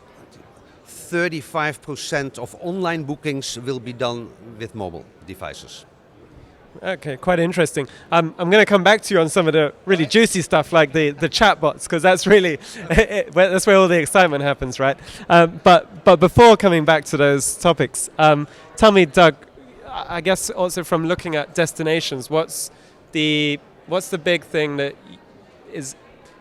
Speaker 6: 35% of online bookings will be done with mobile devices.
Speaker 1: Okay, quite interesting. I'm going to come back to you on some of the really juicy stuff like the chatbots, because that's really that's where all the excitement happens, right? But before coming back to those topics, tell me, Doug, I guess also from looking at destinations, what's the big thing that is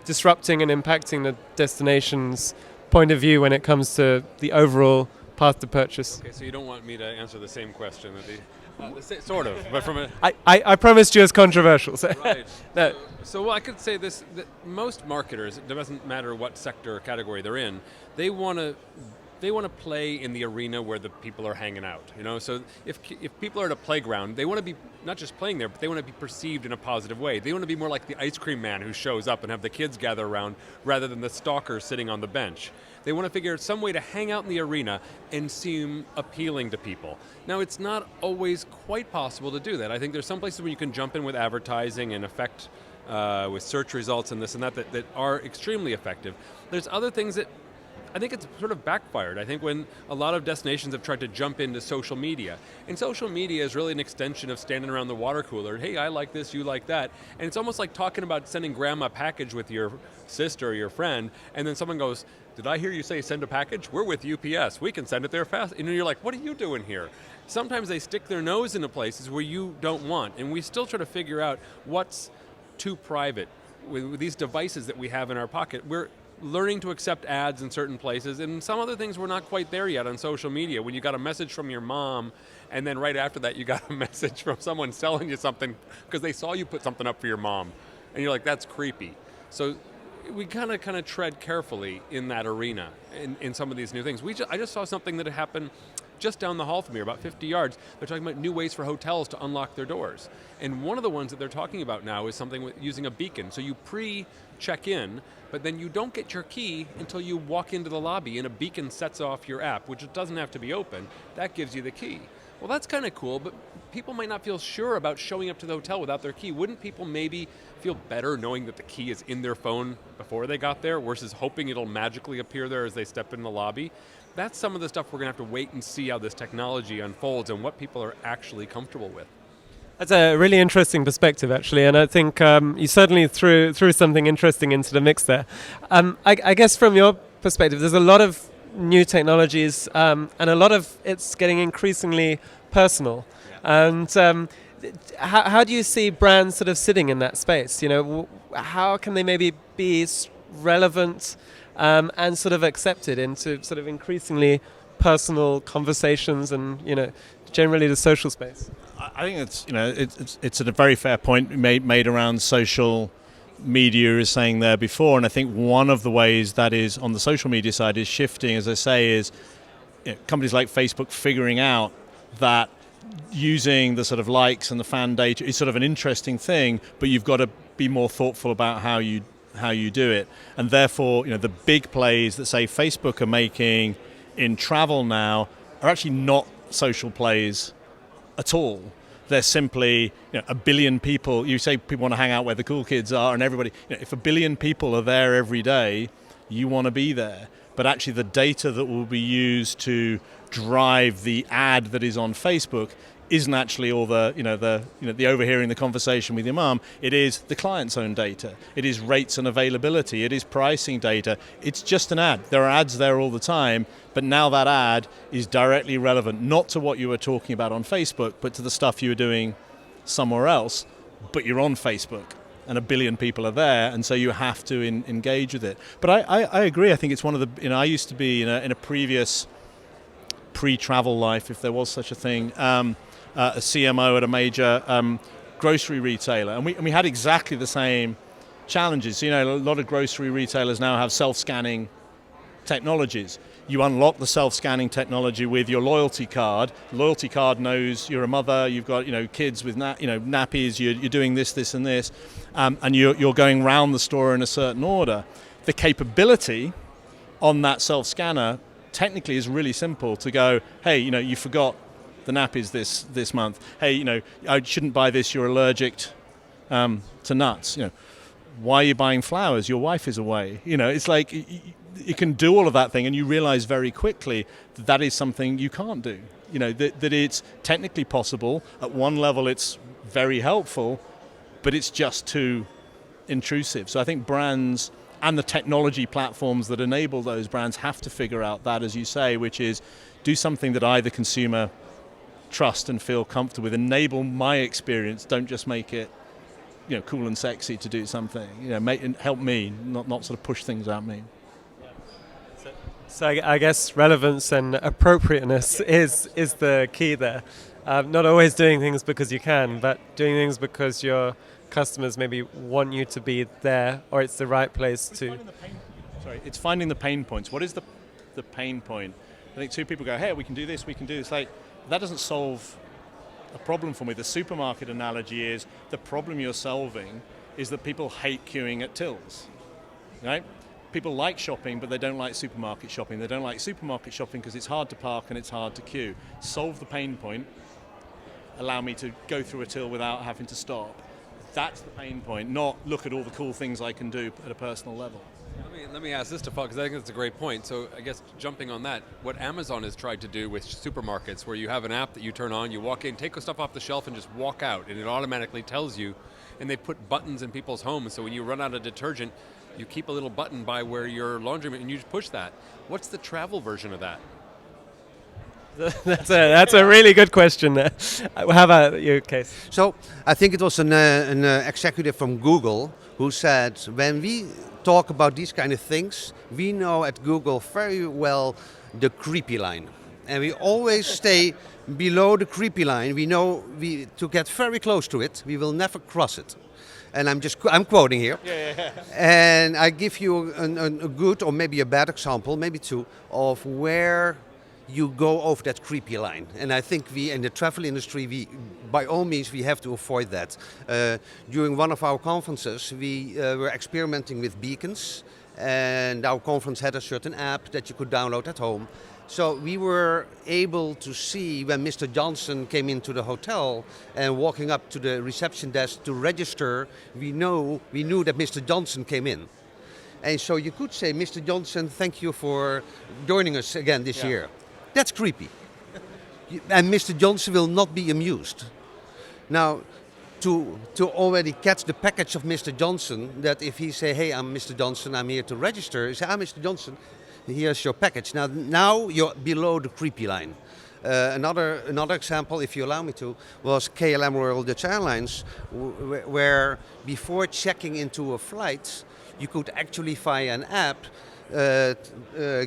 Speaker 1: disrupting and impacting the destination's point of view when it comes to the overall path to purchase?
Speaker 7: Okay, so you don't want me to answer the same question that sort of, but from a...
Speaker 1: I promised you it's controversial. So.
Speaker 7: Right.
Speaker 1: No.
Speaker 7: So I could say this, that most marketers, it doesn't matter what sector or category they're in, they want to play in the arena where the people are hanging out. So if people are at a playground, they want to be not just playing there, but they want to be perceived in a positive way. They want to be more like the ice cream man who shows up and have the kids gather around rather than the stalker sitting on the bench. They want to figure out some way to hang out in the arena and seem appealing to people. Now, it's not always quite possible to do that. I think there's some places where you can jump in with advertising and affect with search results and this and that are extremely effective. There's other things that I think it's sort of backfired. I think when a lot of destinations have tried to jump into social media, and social media is really an extension of standing around the water cooler. Hey, I like this, you like that. And it's almost like talking about sending grandma a package with your sister or your friend, and then someone goes, did I hear you say send a package? We're with UPS. We can send it there fast. And you're like, what are you doing here? Sometimes they stick their nose into places where you don't want, and we still try to figure out what's too private. With these devices that we have in our pocket, we're learning to accept ads in certain places, and some other things we're not quite there yet on social media. When you got a message from your mom, and then right after that you got a message from someone selling you something because they saw you put something up for your mom, and you're like, that's creepy. So we kind of tread carefully in that arena in some of these new things. I just saw something that had happened just down the hall from here, about 50 yards. They're talking about new ways for hotels to unlock their doors. And one of the ones that they're talking about now is something with using a beacon. So you pre-check in, but then you don't get your key until you walk into the lobby, and a beacon sets off your app, which it doesn't have to be open. That gives you the key. Well, that's kind of cool, but people might not feel sure about showing up to the hotel without their key. Wouldn't people maybe feel better knowing that the key is in their phone before they got there versus hoping it'll magically appear there as they step in the lobby? That's some of the stuff we're going to have to wait and see how this technology unfolds and what people are actually comfortable with.
Speaker 1: That's a really interesting perspective, actually, and I think you certainly threw something interesting into the mix there. I guess from your perspective, there's a lot of new technologies, and a lot of it's getting increasingly personal. Yeah. And how do you see brands sort of sitting in that space? You know, how can they maybe be relevant and sort of accepted into sort of increasingly personal conversations and, you know, generally the social space?
Speaker 5: I think it's a very fair point made around social media, is saying there before, and I think one of the ways that is on the social media side is shifting, as I say, is companies like Facebook figuring out that using the sort of likes and the fan data is sort of an interesting thing, but you've got to be more thoughtful about how you do it, and therefore, you know, the big plays that say Facebook are making in travel now are actually not social plays at all. They're simply, you know, 1 billion people. You say people want to hang out where the cool kids are, and everybody. You know, if 1 billion people are there every day, you want to be there. But actually, the data that will be used to drive the ad that is on Facebook isn't actually all the overhearing the conversation with your mum. It is the client's own data. It is rates and availability. It is pricing data. It's just an ad. There are ads there all the time, but now that ad is directly relevant, not to what you were talking about on Facebook, but to the stuff you were doing somewhere else. But you're on Facebook, and 1 billion people are there, and so you have to engage with it. But I agree. I think it's one of the. I used to be in a previous pre-travel life, if there was such a thing. A CMO at a major grocery retailer, and we had exactly the same challenges. You know, a lot of grocery retailers now have self-scanning technologies. You unlock the self-scanning technology with your loyalty card. Loyalty card knows you're a mother, you've got, you know, kids with nappies, you're doing this and this, and you're going round the store in a certain order. The capability on that self-scanner technically is really simple to go, hey, you know, you forgot the nappies this month. Hey, you know, I shouldn't buy this. You're allergic to nuts. You know, why are you buying flowers? Your wife is away. You know, it's like you can do all of that thing, and you realize very quickly that is something you can't do. You know, that it's technically possible. At one level, it's very helpful, but it's just too intrusive. So I think brands and the technology platforms that enable those brands have to figure out that, as you say, which is do something that I, the consumer, trust and feel comfortable with. Enable my experience. Don't just make it, you know, cool and sexy to do something. You know, help me, not sort of push things at me.
Speaker 1: So I guess relevance and appropriateness is the key there. Not always doing things because you can, but doing things because your customers maybe want you to be there, or it's the right place to.
Speaker 5: It's finding the pain points. What is the pain point? I think two people go, hey, we can do this, we can do this. Like, that doesn't solve a problem for me. The supermarket analogy is the problem you're solving is that people hate queuing at tills, right? People like shopping, but they don't like supermarket shopping. They don't like supermarket shopping because it's hard to park and it's hard to queue. Solve the pain point. Allow me to go through a till without having to stop. That's the pain point, not look at all the cool things I can do at a personal level.
Speaker 7: Let me ask this to Paul, because I think that's a great point. So I guess jumping on that, what Amazon has tried to do with supermarkets, where you have an app that you turn on, you walk in, take stuff off the shelf and just walk out, and it automatically tells you, and they put buttons in people's homes, so when you run out of detergent, you keep a little button by where your laundry, and you just push that. What's the travel version of that?
Speaker 1: That's a really good question there. How about you, Case?
Speaker 6: So I think it was an executive from Google who said, when we talk about these kind of things, we know at Google very well the creepy line. And we always stay below the creepy line. We know to get very close to it, we will never cross it. and I'm quoting here. And I give you a good or maybe a bad example, maybe two, of where you go over that creepy line. And I think we in the travel industry, by all means, we have to avoid that. During one of our conferences, we were experimenting with beacons, and our conference had a certain app that you could download at home. So we were able to see when Mr. Johnson came into the hotel and walking up to the reception desk to register, we knew that Mr. Johnson came in. And so you could say, Mr. Johnson, thank you for joining us again this year. That's creepy. And Mr. Johnson will not be amused. Now, to already catch the package of Mr. Johnson, that if he say, hey, I'm Mr. Johnson, I'm here to register, he say, I'm Mr. Johnson, here's your package. Now you're below the creepy line. Another example, if you allow me to, was KLM Royal Dutch Airlines, where before checking into a flight, you could actually via an app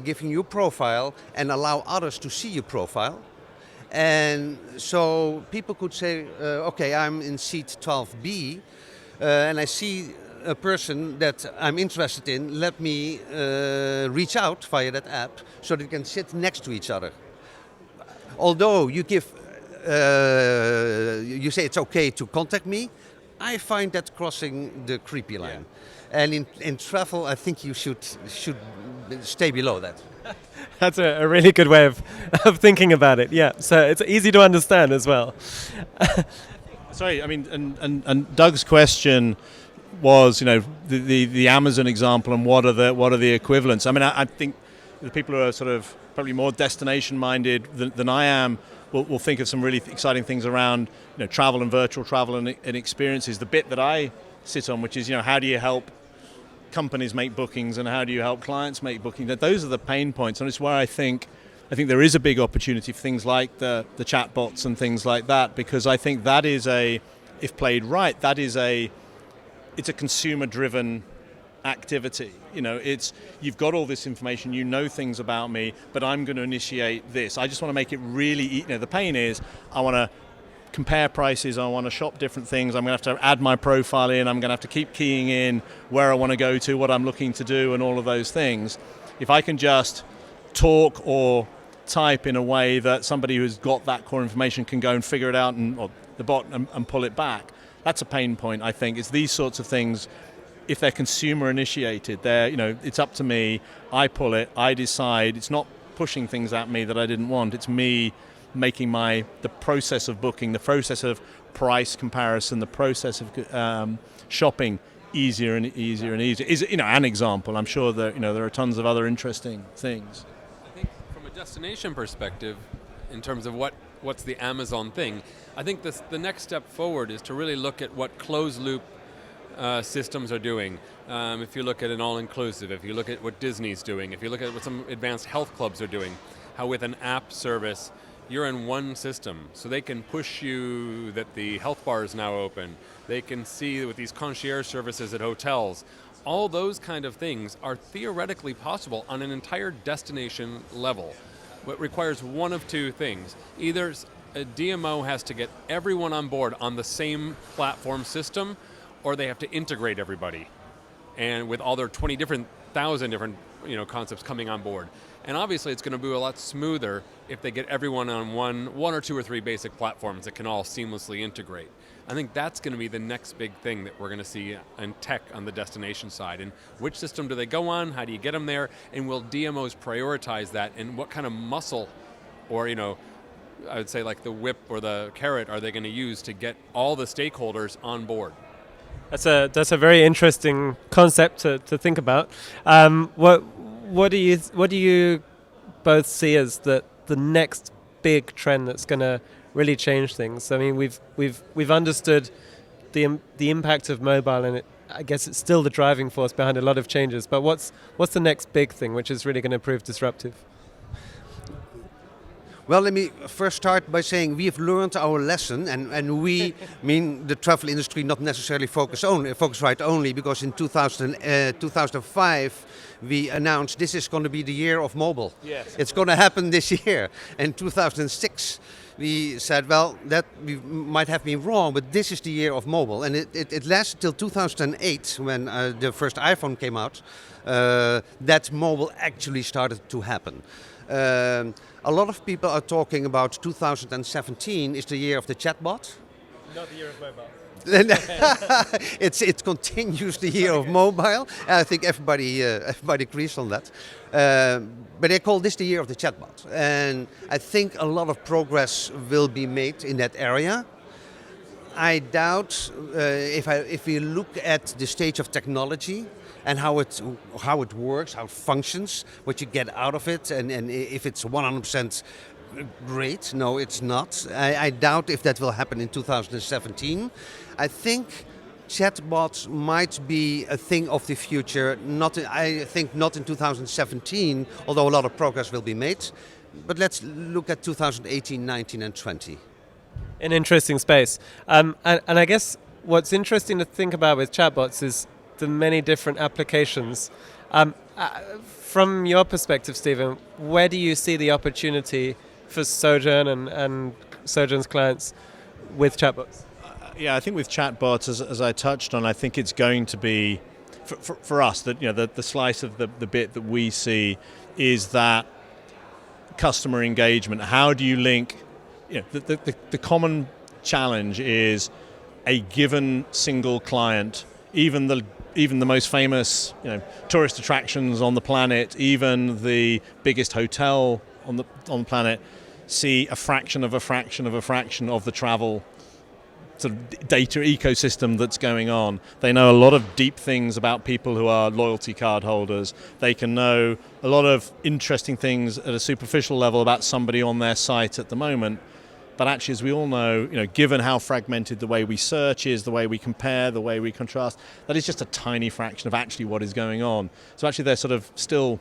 Speaker 6: giving you a profile and allow others to see your profile. And so people could say, okay, I'm in seat 12B, and I see a person that I'm interested in, let me reach out via that app so that we can sit next to each other. Although you give, you say it's okay to contact me, I find that crossing the creepy line. And in travel, I think you should stay below that.
Speaker 1: That's a really good way of thinking about it. Yeah, so it's easy to understand as well.
Speaker 5: Sorry, I mean, and Doug's question was, the Amazon example and what are the equivalents. I mean, I think the people who are sort of probably more destination minded than I am will think of some really exciting things around travel and virtual travel and experiences. The bit that I sit on, which is how do you help companies make bookings and how do you help clients make bookings? Those are the pain points, and it's where I think there is a big opportunity for things like the chatbots and things like that, because I think that is if played right, it's a consumer-driven activity. You've got all this information, things about me, but I'm going to initiate this. I just want to make it really, the pain is I want to compare prices, I want to shop different things, I'm going to have to add my profile in, I'm going to have to keep keying in where I want to go to, what I'm looking to do, and all of those things. If I can just talk or type in a way that somebody who's got that core information can go and figure it out or the bot and pull it back, that's a pain point, I think. It's these sorts of things, if they're consumer initiated, it's up to me, I pull it, I decide, it's not pushing things at me that I didn't want, it's me making the process of booking, the process of price comparison, the process of shopping easier and easier and easier. Is an example? I'm sure that there are tons of other interesting things.
Speaker 7: I think from a destination perspective, in terms of what's the Amazon thing, I think the next step forward is to really look at what closed loop systems are doing. If you look at an all-inclusive, if you look at what Disney's doing, if you look at what some advanced health clubs are doing, how with an app service you're in one system, so they can push you that the health bar is now open. They can see with these concierge services at hotels. All those kind of things are theoretically possible on an entire destination level. What requires one of two things. Either a DMO has to get everyone on board on the same platform system, or they have to integrate everybody, and with all their 20,000 different concepts coming on board. And obviously it's going to be a lot smoother if they get everyone on one or two or three basic platforms that can all seamlessly integrate. I think that's going to be the next big thing that we're going to see in tech on the destination side. And which system do they go on? How do you get them there? And will DMOs prioritize that? And what kind of muscle, or I would say like the whip or the carrot, are they going to use to get all the stakeholders on board?
Speaker 1: That's a very interesting concept to think about. What do you both see as the next big trend that's going to really change things? I mean, we've understood the impact of mobile, and I guess it's still the driving force behind a lot of changes. But what's the next big thing which is really going to prove disruptive?
Speaker 6: Well, let me first start by saying we have learned our lesson, and we mean the travel industry, not necessarily Focusrite only, because in 2005 we announced this is going to be the year of mobile.
Speaker 1: Yes.
Speaker 6: It's going to happen this year. In 2006 we said, well, that we might have been wrong, but this is the year of mobile. And it lasted till 2008 when the first iPhone came out, that mobile actually started to happen. A lot of people are talking about 2017 is the year of the chatbot.
Speaker 1: Not the year of mobile.
Speaker 6: It continues the year of mobile. I think everybody agrees on that. But they call this the year of the chatbot. And I think a lot of progress will be made in that area. I doubt if we look at the stage of technology and how it works, how it functions, what you get out of it, and if it's 100% great. No, it's not. I doubt if that will happen in 2017. I think chatbots might be a thing of the future. I think not in 2017, although a lot of progress will be made. But let's look at 2018, 19, and 20.
Speaker 1: An interesting space. And I guess what's interesting to think about with chatbots is the many different applications. From your perspective, Stephen, where do you see the opportunity for Sojourn and Sojourn's clients with chatbots?
Speaker 5: Yeah, I think with chatbots, as I touched on, I think it's going to be, for us, that the slice of the bit that we see is that customer engagement. How do you link? The common challenge is a given single client, even the most famous tourist attractions on the planet, even the biggest hotel on the planet, see a fraction of a fraction of a fraction of the travel sort of data ecosystem that's going on. They know a lot of deep things about people who are loyalty card holders. They can know a lot of interesting things at a superficial level about somebody on their site at the moment. But actually, as we all know, given how fragmented the way we search is, the way we compare, the way we contrast, that is just a tiny fraction of actually what is going on. So actually, they're sort of still,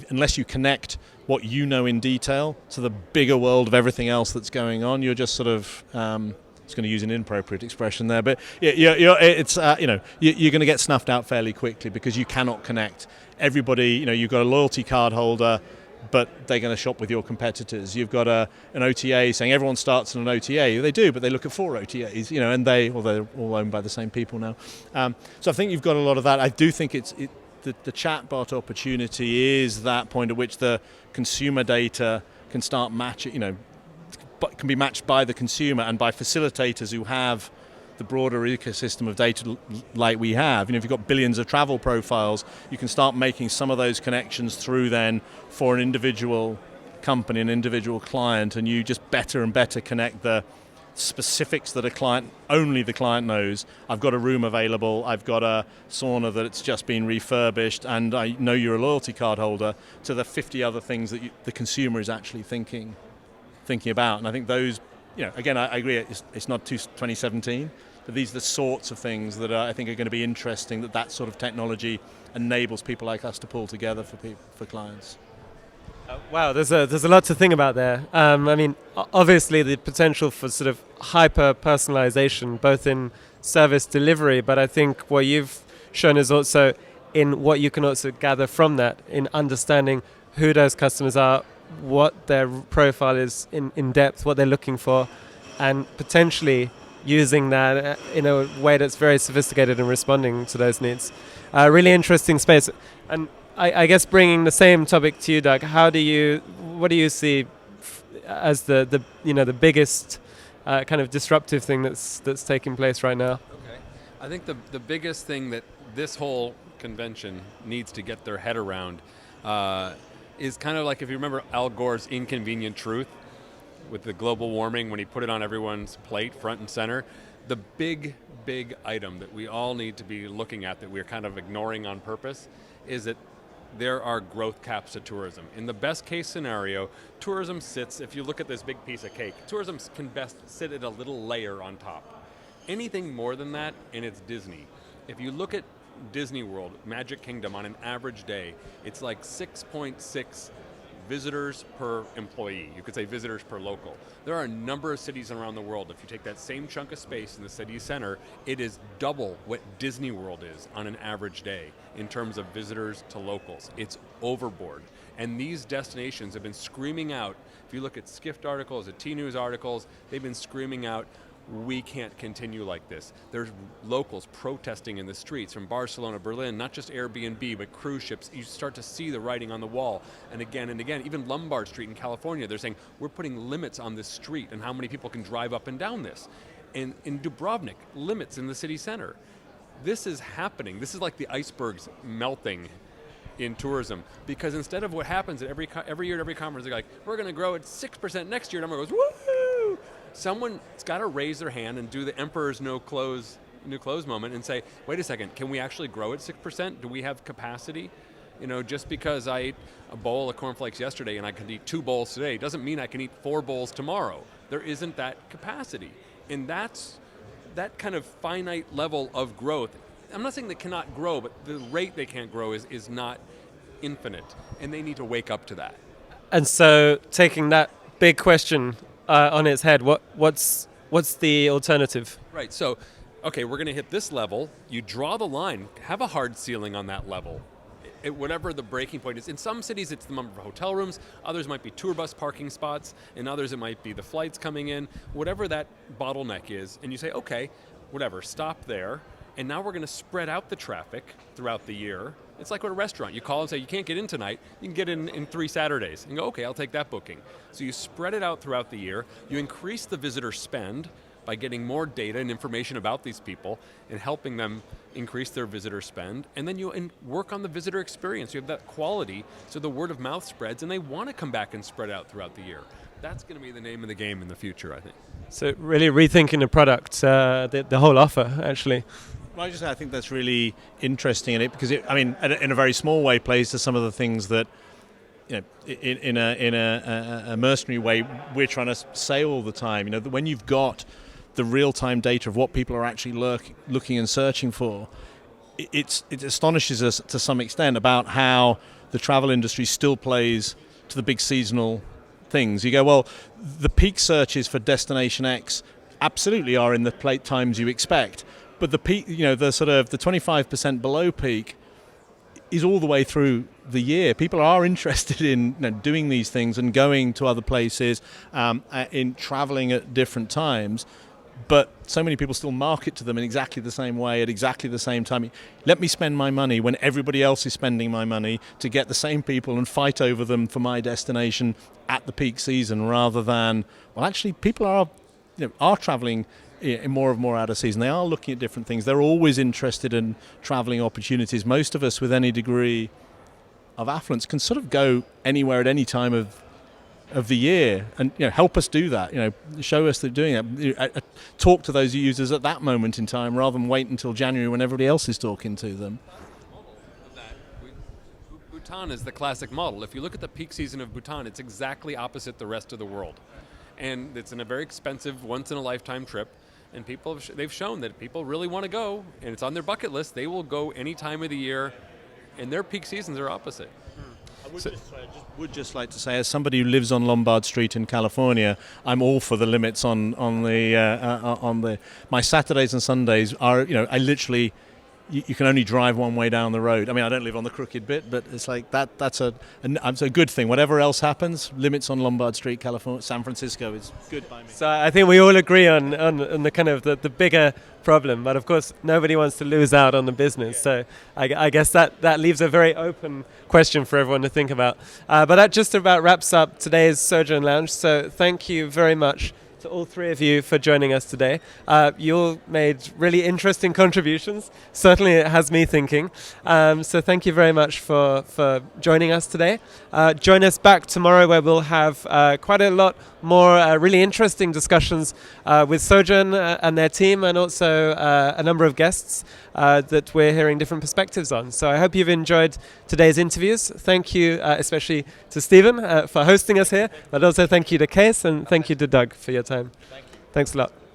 Speaker 5: unless you connect what you know in detail to the bigger world of everything else that's going on, you're just sort of, I was going to use an inappropriate expression there, but you're going to get snuffed out fairly quickly because you cannot connect everybody. You've got a loyalty card holder, but they're going to shop with your competitors. You've got an OTA saying everyone starts on an OTA. They do, but they look at 4 OTAs, and they're all owned by the same people now. So I think you've got a lot of that. I do think the chatbot opportunity is that point at which the consumer data can start matching, can be matched by the consumer and by facilitators who have the broader ecosystem of data like we have. If you've got billions of travel profiles, you can start making some of those connections through then for an individual company, an individual client, and you just better and better connect the specifics that only the client knows. I've got a room available, I've got a sauna that's just been refurbished, and I know you're a loyalty card holder, to the 50 other things that the consumer is actually thinking about. And I think those, again, I agree, it's not 2017, but these are the sorts of things that I think are going to be interesting, that sort of technology enables people like us to pull together for clients.
Speaker 1: Wow, there's a lot to think about there. Obviously the potential for sort of hyper personalization, both in service delivery, but I think what you've shown is also in what you can also gather from that, in understanding who those customers are, what their profile is in depth, what they're looking for, and potentially using that in a way that's very sophisticated and responding to those needs. Really interesting space. And I guess bringing the same topic to you, Doug, what do you see as the biggest kind of disruptive thing that's taking place right now?
Speaker 7: Okay, I think the biggest thing that this whole convention needs to get their head around is kind of like, if you remember Al Gore's Inconvenient Truth with the global warming, when he put it on everyone's plate front and center. The big item that we all need to be looking at, that we're kind of ignoring on purpose, is that there are growth caps to tourism. In the best case scenario, tourism sits, if you look at this big piece of cake, tourism can best sit at a little layer on top. Anything more than that, and it's Disney. If you look at Disney World, Magic Kingdom, on an average day, it's like 6.6 visitors per employee. You could say visitors per local. There are a number of cities around the world. If you take that same chunk of space in the city center, it is double what Disney World is on an average day in terms of visitors to locals. It's overboard. And these destinations have been screaming out. If you look at Skift articles, at T-News articles, they've been screaming out, we can't continue like this. There's locals protesting in the streets from Barcelona, Berlin, not just Airbnb, but cruise ships. You start to see the writing on the wall. And again, even Lombard Street in California, they're saying, we're putting limits on this street and how many people can drive up and down this. And in Dubrovnik, limits in the city center. This is happening. This is like the icebergs melting in tourism, because instead of what happens at every year at every conference, they're like, we're going to grow at 6% next year, and everyone goes, woohoo! Someone's got to raise their hand and do the emperor's new clothes moment and say, wait a second, can we actually grow at 6%? Do we have capacity? Just because I ate a bowl of cornflakes yesterday and I can eat 2 bowls today doesn't mean I can eat 4 bowls tomorrow. There isn't that capacity. And that's that kind of finite level of growth. I'm not saying they cannot grow, but the rate they can't grow is not infinite, and they need to wake up to that.
Speaker 1: And so, taking that big question on its head, what's the alternative?
Speaker 7: Right. So, okay, we're going to hit this level. You draw the line. Have a hard ceiling on that level. Whatever the breaking point is. In some cities, it's the number of hotel rooms. Others might be tour bus parking spots. In others, it might be the flights coming in. Whatever that bottleneck is, and you say, okay, whatever, stop there. And now we're going to spread out the traffic throughout the year. It's like at a restaurant. You call and say, you can't get in tonight. You can get in 3 Saturdays. And go, okay, I'll take that booking. So you spread it out throughout the year. You increase the visitor spend by getting more data and information about these people and helping them increase their visitor spend. And then you work on the visitor experience. You have that quality so the word of mouth spreads and they want to come back and spread out throughout the year. That's going to be the name of the game in the future, I think.
Speaker 1: So really rethinking the product, the whole offer, actually.
Speaker 5: Well, I think that's really interesting in it because in a very small way, plays to some of the things that, in a mercenary way, we're trying to say all the time. When you've got the real-time data of what people are actually looking and searching for, it astonishes us to some extent about how the travel industry still plays to the big seasonal things. You go, well, the peak searches for Destination X absolutely are in the plate times you expect. But the peak, the sort of the 25% below peak is all the way through the year. People are interested in doing these things and going to other places, in traveling at different times. But so many people still market to them in exactly the same way at exactly the same time. Let me spend my money when everybody else is spending my money to get the same people and fight over them for my destination at the peak season, rather than, well, actually people are traveling more and more out of season. They are looking at different things. They're always interested in traveling opportunities. Most of us with any degree of affluence can sort of go anywhere at any time of the year, and help us do that. Show us they're doing it. Talk to those users at that moment in time, rather than wait until January when everybody else is talking to them.
Speaker 7: Bhutan is the classic model. If you look at the peak season of Bhutan, it's exactly opposite the rest of the world, and it's in a very expensive, once-in-a-lifetime trip. And they've shown that people really want to go, and it's on their bucket list. They will go any time of the year, and their peak seasons are opposite.
Speaker 5: I would just like to say, as somebody who lives on Lombard Street in California, I'm all for the limits on the. My Saturdays and Sundays are, I literally. You can only drive one way down the road. I don't live on the crooked bit, but it's like that's a good thing. Whatever else happens, limits on Lombard Street, California, San Francisco is good by me.
Speaker 1: So I think we all agree on the kind of the bigger problem, but of course nobody wants to lose out on the business. Yeah. So I guess that leaves a very open question for everyone to think about. But that just about wraps up today's Sojourn Lounge. So thank you very much to all 3 of you for joining us today. You all made really interesting contributions. Certainly it has me thinking. So thank you very much for joining us today. Join us back tomorrow, where we'll have quite a lot more really interesting discussions with Sojourn and their team, and also a number of guests that we're hearing different perspectives on. So I hope you've enjoyed today's interviews. Thank you especially to Stephen for hosting us here, but also thank you to Case, and thank you to Doug for your time. Thanks a lot.